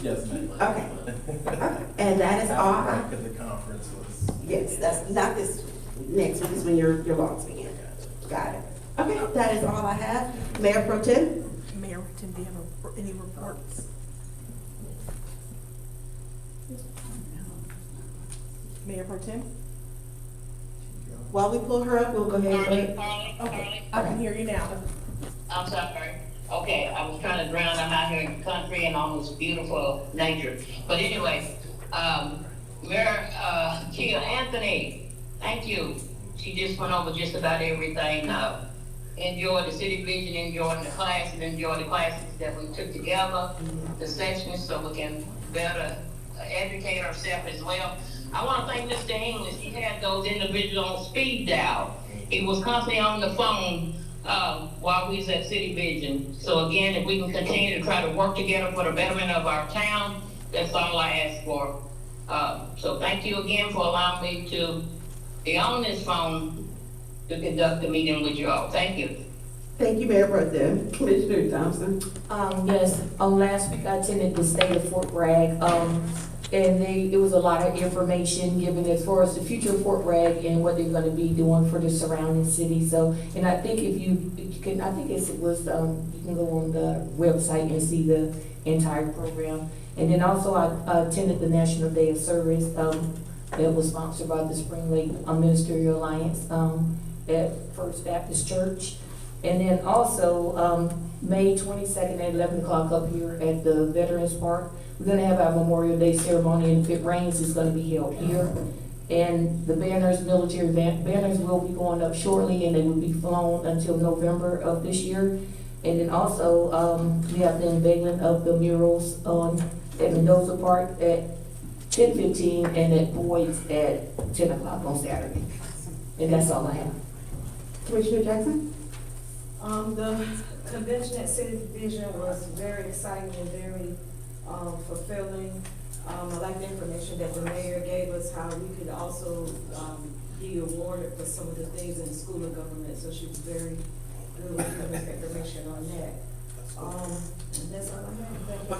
Yes, ma'am. Okay. And that is all. Back at the conference was. Yes, that's not this next week is when your logs begin. Got it. Okay, that is all I have. Mayor Pro Tem? Mayor Pro Tem, do you have any reports? Mayor Pro Tem? While we pull her up, we'll go ahead. Carly, I can hear you now. I'm sorry. Okay, I was trying to drown. I'm out here in the country and on this beautiful nature. But anyway, Mayor Kia Anthony, thank you. She just went over just about everything. Enjoyed the city vision, enjoyed the classes, enjoyed the classes that we took together, the sessions, so we can better educate ourselves as well. I want to thank Mr. English. He had those individuals on speed dial. He was constantly on the phone while we was at City Vision. So again, if we can continue to try to work together for the betterment of our town, that's all I ask for. So thank you again for allowing me to be on this phone to conduct the meeting with you all. Thank you. Thank you, Mayor Pro Tem. Commissioner Thompson. Yes, last week I attended the state of Fort Bragg. And it was a lot of information given as far as the future of Fort Bragg and what they're gonna be doing for the surrounding city. So, and I think if you can, I think you can go on the website and see the entire program. And then also I attended the National Day of Service, that was sponsored by the Spring Lake Ministerial Alliance, at First Baptist Church. And then also, May 22nd at 11 o'clock up here at the Veterans Park. We're gonna have our Memorial Day ceremony, and if it rains, it's gonna be held here. And the banners, military banners will be going up shortly, and they will be flown until November of this year. And then also, we have the unveiling of the murals at Mendoza Park at 10:15 and at Boyd's at 10 o'clock on Saturday. And that's all I have. Commissioner Jackson? The convention at City Division was very exciting and very fulfilling. I like the information that the mayor gave us, how we could also be awarded for some of the things in school of government, so she was very good with giving us information on that. And that's all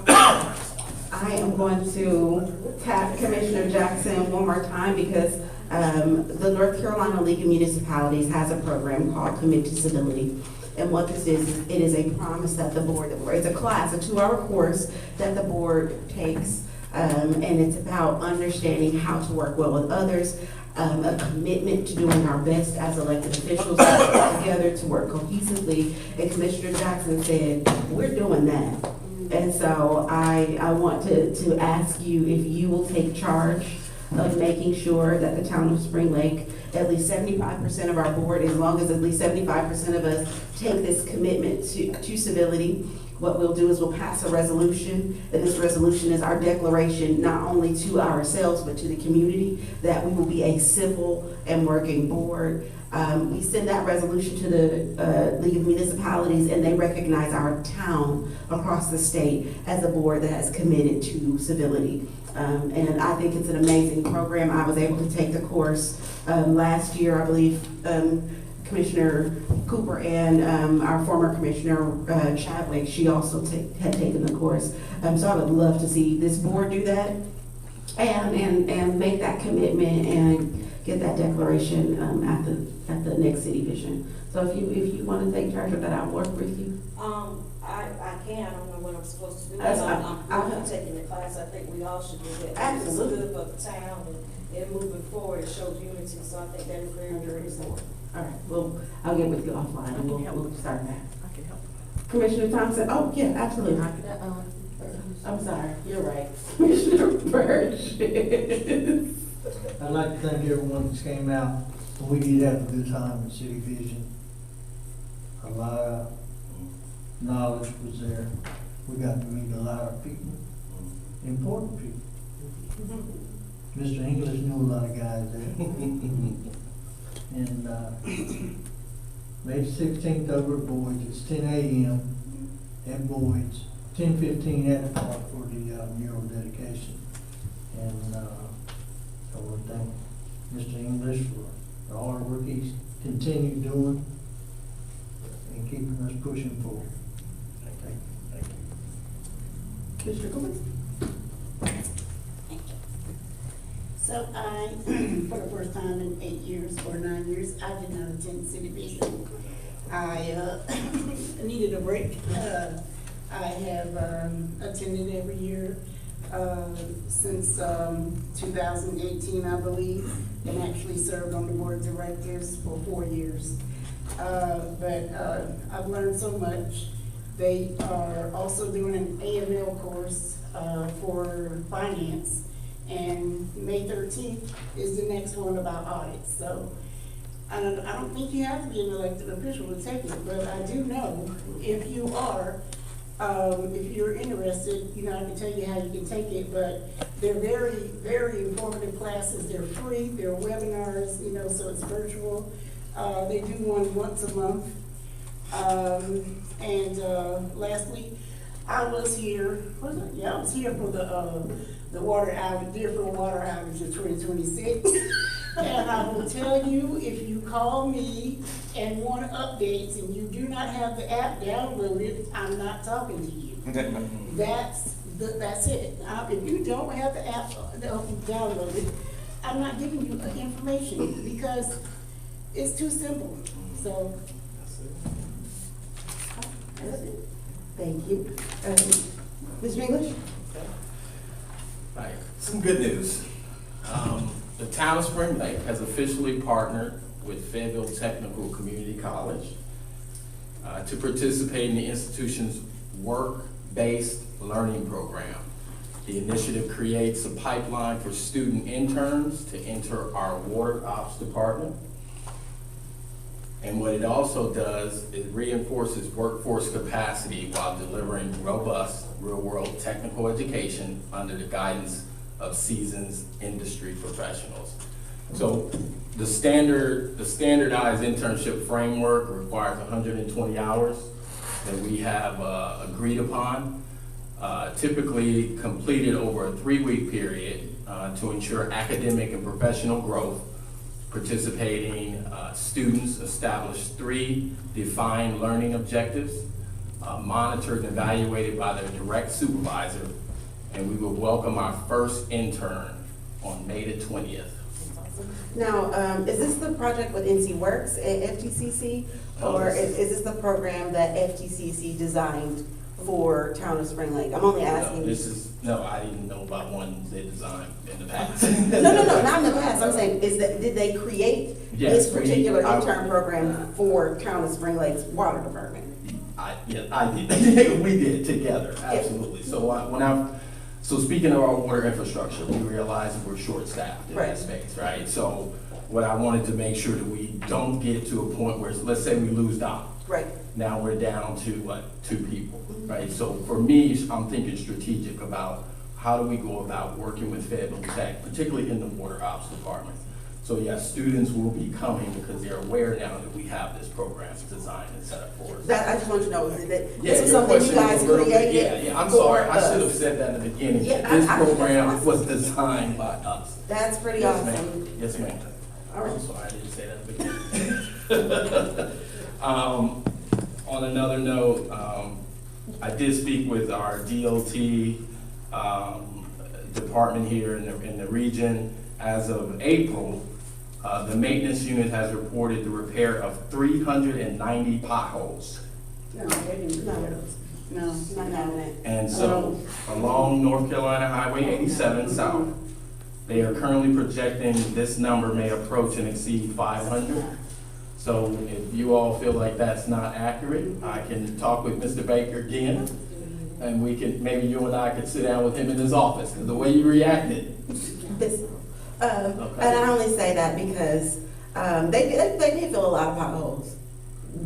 I have. I am going to tap Commissioner Jackson one more time because the North Carolina League of Municipalities has a program called Commit to Civility. And what this is, it is a promise that the board, it's a class, a 2-hour course that the board takes, and it's about understanding how to work well with others, a commitment to doing our best as elected officials together to work cohesively. And Commissioner Jackson said, we're doing that. And so I want to ask you if you will take charge of making sure that the town of Spring Lake, at least 75% of our board, as long as at least 75% of us take this commitment to civility. What we'll do is we'll pass a resolution, and this resolution is our declaration, not only to ourselves, but to the community, that we will be a civil and working board. We send that resolution to the League of Municipalities, and they recognize our town across the state as a board that has committed to civility. And I think it's an amazing program. I was able to take the course last year, I believe. Commissioner Cooper and our former Commissioner Chadwick, she also had taken the course. So I would love to see this board do that and make that commitment and get that declaration at the next city vision. So if you want to take charge of that, I'll work with you. I can. I don't know what I'm supposed to do. That's I'm taking the class. I think we all should do that. Absolutely. It's good for the town and moving forward, it shows unity. So I think that is very, very important. All right, well, I'll get with you offline and we'll start that. I can help. Commissioner Thompson, oh, yeah, absolutely. I'm sorry, you're right. Commissioner Burgess. I'd like to thank everyone that came out. We did have a good time in City Vision. A lot of knowledge was there. We got to meet a lot of people, important people. Mr. English knew a lot of guys there. And May 16th over at Boyd's, it's 10 a.m. at Boyd's, 10:15 at the park for the mural dedication. And I want to thank Mr. English for the hard work he's continued doing and keeping us pushing forward. Thank you. Commissioner Cummings? So I, for the first time in 8 years or 9 years, I did not attend City Vision. I needed a break. I have attended every year since 2018, I believe, and actually served on the board of directors for 4 years. But I've learned so much. They are also doing an AML course for finance. And May 13th is the next one about audits. So I don't think you have to be an elected official to take it, but I do know if you are, if you're interested, you know, I can tell you how you can take it, but they're very, very informative classes. They're free, they're webinars, you know, so it's virtual. They do one once a month. Last week I was here, I was here for the water outage, Deerfield water outage of 2026. And I will tell you, if you call me and want updates and you do not have the app downloaded, I'm not talking to you. That's it. If you don't have the app downloaded, I'm not giving you information because it's too simple. So. That's it. Thank you. Mr. English? Right, some good news. The town of Spring Lake has officially partnered with Fayetteville Technical Community College to participate in the institution's work-based learning program. The initiative creates a pipeline for student interns to enter our water ops department. And what it also does, it reinforces workforce capacity while delivering robust, real-world technical education under the guidance of seasoned industry professionals. So the standardized internship framework requires 120 hours that we have agreed upon, typically completed over a 3-week period to ensure academic and professional growth. Participating students establish 3 defined learning objectives, monitored and evaluated by their direct supervisor, and we will welcome our first intern on May the 20th. Now, is this the project with NC Works at FTCC? Or is this the program that FTCC designed for Town of Spring Lake? I'm only asking. No, I didn't know about one they designed in the past. No, not in the past. I'm saying, did they create this particular intern program for Town of Spring Lake's water department? I did. We did together, absolutely. So speaking of our water infrastructure, we realized we're short-staffed in that space, right? So what I wanted to make sure that we don't get to a point where, let's say we lose Don. Right. Now we're down to what, 2 people, right? So for me, I'm thinking strategic about how do we go about working with Fayetteville Tech, particularly in the water ops department. So yes, students will be coming because they're aware now that we have this program designed and set up for us. That I just want to know, is that Yeah, this is something you guys created? Yeah, I'm sorry, I should have said that in the beginning. Yeah, This program was designed by us. That's pretty Yes, awesome. ma'am. Yes, ma'am. All right. I'm sorry, I didn't say that in the beginning. On another note, I did speak with our DOT department here in the region. As of April, the maintenance unit has reported the repair of 390 potholes. No, they didn't. No, not that. And so along North Carolina Highway 87 South, they are currently projecting this number may approach and exceed 500. So if you all feel like that's not accurate, I can talk with Mr. Baker again, and we can, maybe you and I could sit down with him in his office, because the way you reacted. And I only say that because they did fill a lot of potholes.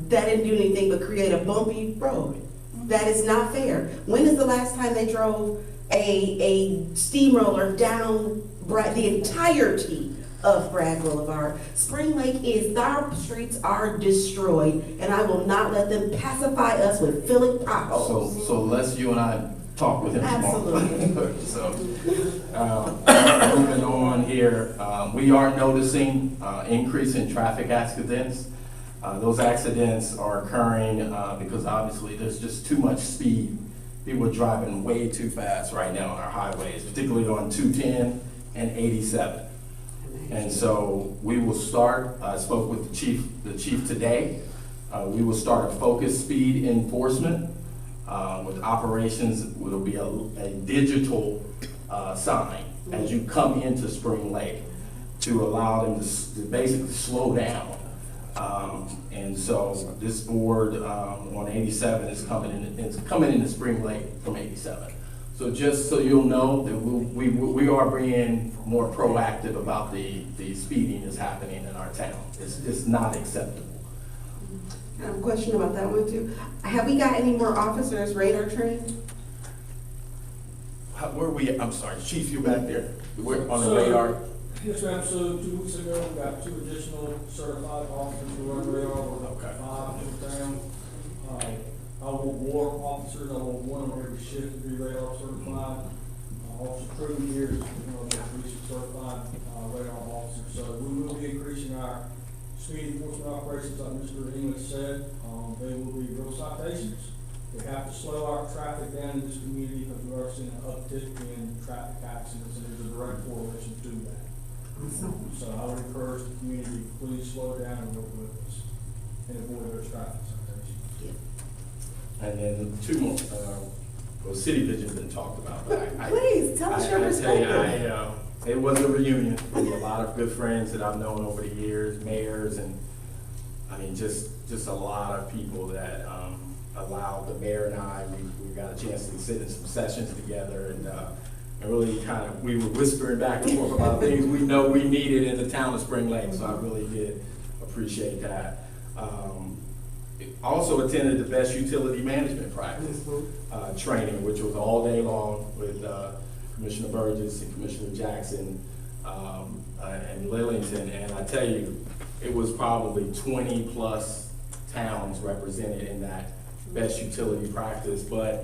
That didn't do anything but create a bumpy road. That is not fair. When is the last time they drove a steamroller down the entirety of Bragg Boulevard? Spring Lake our streets are destroyed, and I will not let them pacify us with filling potholes. So let's you and I talk with him tomorrow. Absolutely. So, moving on here, we are noticing increase in traffic accidents. Those accidents are occurring because obviously there's just too much speed. People are driving way too fast right now on our highways, particularly on 210 and 87. And so we will start, I spoke with the chief today. We will start a focused speed enforcement with operations. It'll be a digital sign as you come into Spring Lake to allow them to basically slow down. And so this board on 87 is coming into Spring Lake from 87. So just so you'll know that we are being more proactive about the speeding that's happening in our town. It's not acceptable. I have a question about that one too. Have we got any more officers radar trained? Where are we at? I'm sorry, Chief, you back there? We're on the radar. Yes, ma'am. So 2 weeks ago, we got 2 additional certified officers who run radar. We're Okay. 5 in town. I want more officers. I want one on every shift to be radar certified. Officer crew here is one of the recent certified radar officers. So we will be increasing our speed enforcement operations, like Mr. English said. They will be road citations. We have to slow our traffic down in this community because we are seeing an uptick in traffic accidents, and there's a direct correlation to that. So I would encourage the community, please slow down and work with us and avoid those traffic citations. And then two more, well, City Vision's been talked about, but Please, tell us your perspective. It was a reunion with a lot of good friends that I've known over the years, mayors, and, I mean, just a lot of people that, allowed the mayor and I, we got a chance to sit in some sessions together, and really kind of, we were whispering back and forth about things we know we needed in the town of Spring Lake, so I really did appreciate that. Also attended the best utility management practice training, which was all day long with Commissioner Burgess and Commissioner Jackson and Lillington, and I tell you, it was probably 20 plus towns represented in that best utility practice, but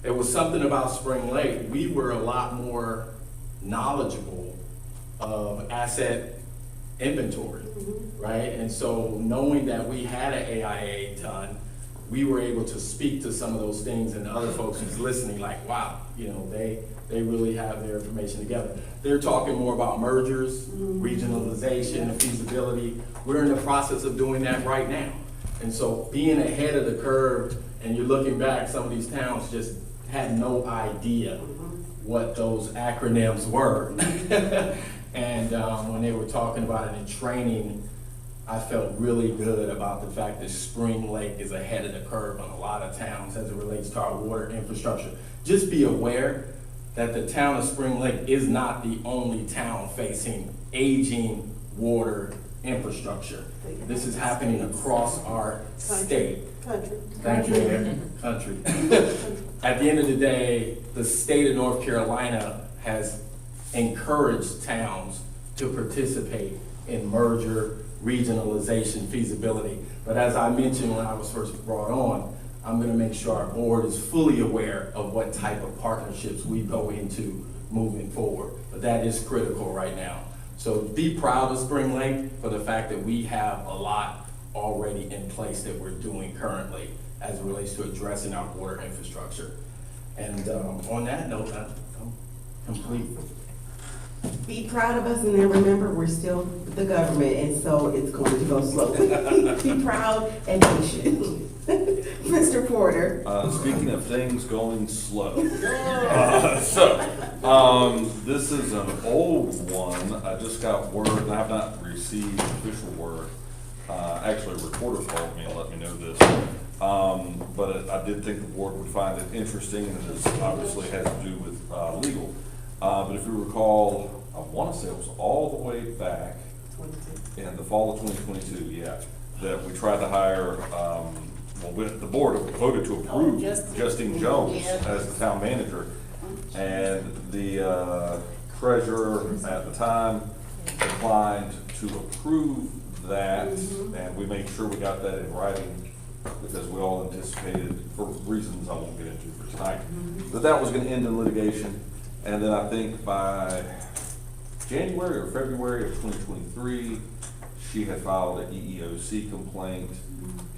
it was something about Spring Lake. We were a lot more knowledgeable of asset inventory, right? And so knowing that we had an AIA done, we were able to speak to some of those things, and other folks who's listening like, wow, you know, they really have their information together. They're talking more about mergers, regionalization, and feasibility. We're in the process of doing that right now. And so being ahead of the curve, and you're looking back, some of these towns just had no idea what those acronyms were. And when they were talking about it in training, I felt really good about the fact that Spring Lake is ahead of the curve on a lot of towns as it relates to our water infrastructure. Just be aware that the town of Spring Lake is not the only town facing aging water infrastructure. This is happening across our state. Country. Thank you, Mayor. Country. At the end of the day, the state of North Carolina has encouraged towns to participate in merger, regionalization, feasibility. But as I mentioned when I was first brought on, I'm gonna make sure our board is fully aware of what type of partnerships we go into moving forward. But that is critical right now. So be proud of Spring Lake for the fact that we have a lot already in place that we're doing currently as it relates to addressing our water infrastructure. And on that note, I'm complete. Be proud of us, and then remember, we're still the government, and so it's going to go slowly. Be proud and patient. Mr. Porter. Speaking of things going slow. This is an old one. I just got word, and I have not received official word. Actually, a reporter called me and let me know this. But I did think the board would find it interesting, and it obviously has to do with legal. But if you recall, I want to say it was all the way back in the fall of 2022, yeah, that we tried to hire, the board voted to approve Justine Jones as the town manager. And the treasurer at the time declined to approve that, and we made sure we got that in writing because we all anticipated, for reasons I won't get into for tonight, that was going to end in litigation. And then I think by January or February of 2023, she had filed an EEOC complaint.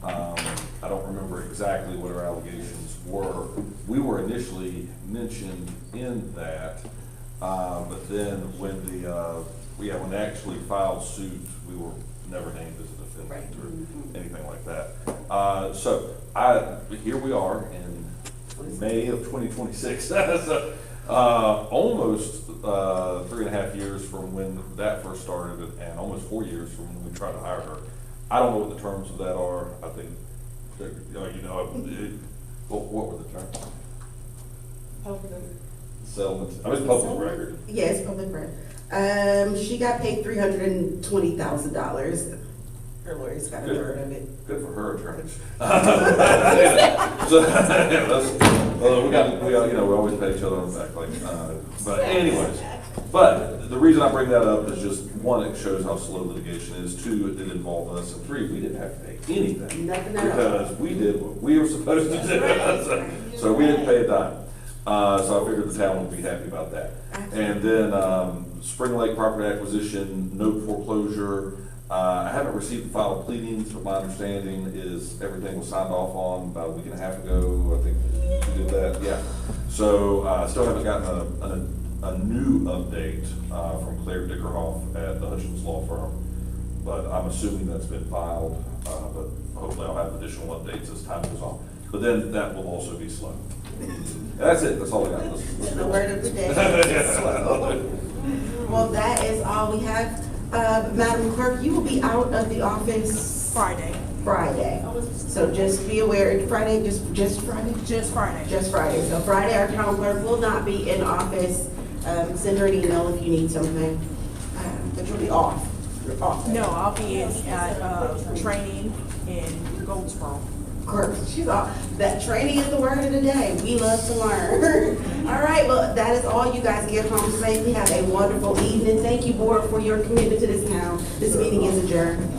I don't remember exactly what her allegations were. We were initially mentioned in that, but then when when they actually filed suit, we were never named as a defendant or anything like that. Here we are in May of 2026. So, almost 3.5 years from when that first started, and almost 4 years from when we tried to hire her. I don't know what the terms of that are. I think, what were the terms? Public. Settlement. I mean, public record. Yes, public record. She got paid $320,000. Her lawyers got a third of it. Good for her attorneys. We always pay each other on the back, but anyways. But the reason I bring that up is just, one, it shows how slow litigation is. Two, it didn't involve us. And three, we didn't have to pay anything. Nothing at all. Because we did what we were supposed to do. So we didn't pay a dime. So I figured the town would be happy about that. And then Spring Lake property acquisition, note foreclosure. I haven't received the final pleadings, but my understanding is everything was signed off on about a week and a half ago. I think we did that, yeah. So, still haven't gotten a new update, from Claire Dickerhoff at the Hutchins Law Firm. But I'm assuming that's been filed, but hopefully I'll have additional updates as time goes on. But then that will also be slow. That's it, that's all I got. The word of the day. Well, that is all we have. Madam Clerk, you will be out of the office Friday. Friday. So just be aware, Friday, just Friday? Just Friday. Just Friday. So Friday, our town clerk will not be in office. Send her an email if you need something. But you'll be off. You're off. No, I'll be at training in Goldsboro. She's off. That training is the word of the day. We love to learn. All right, well, that is all. You guys get home safely. Have a wonderful evening. Thank you, board, for your commitment to this town. This meeting is adjourned.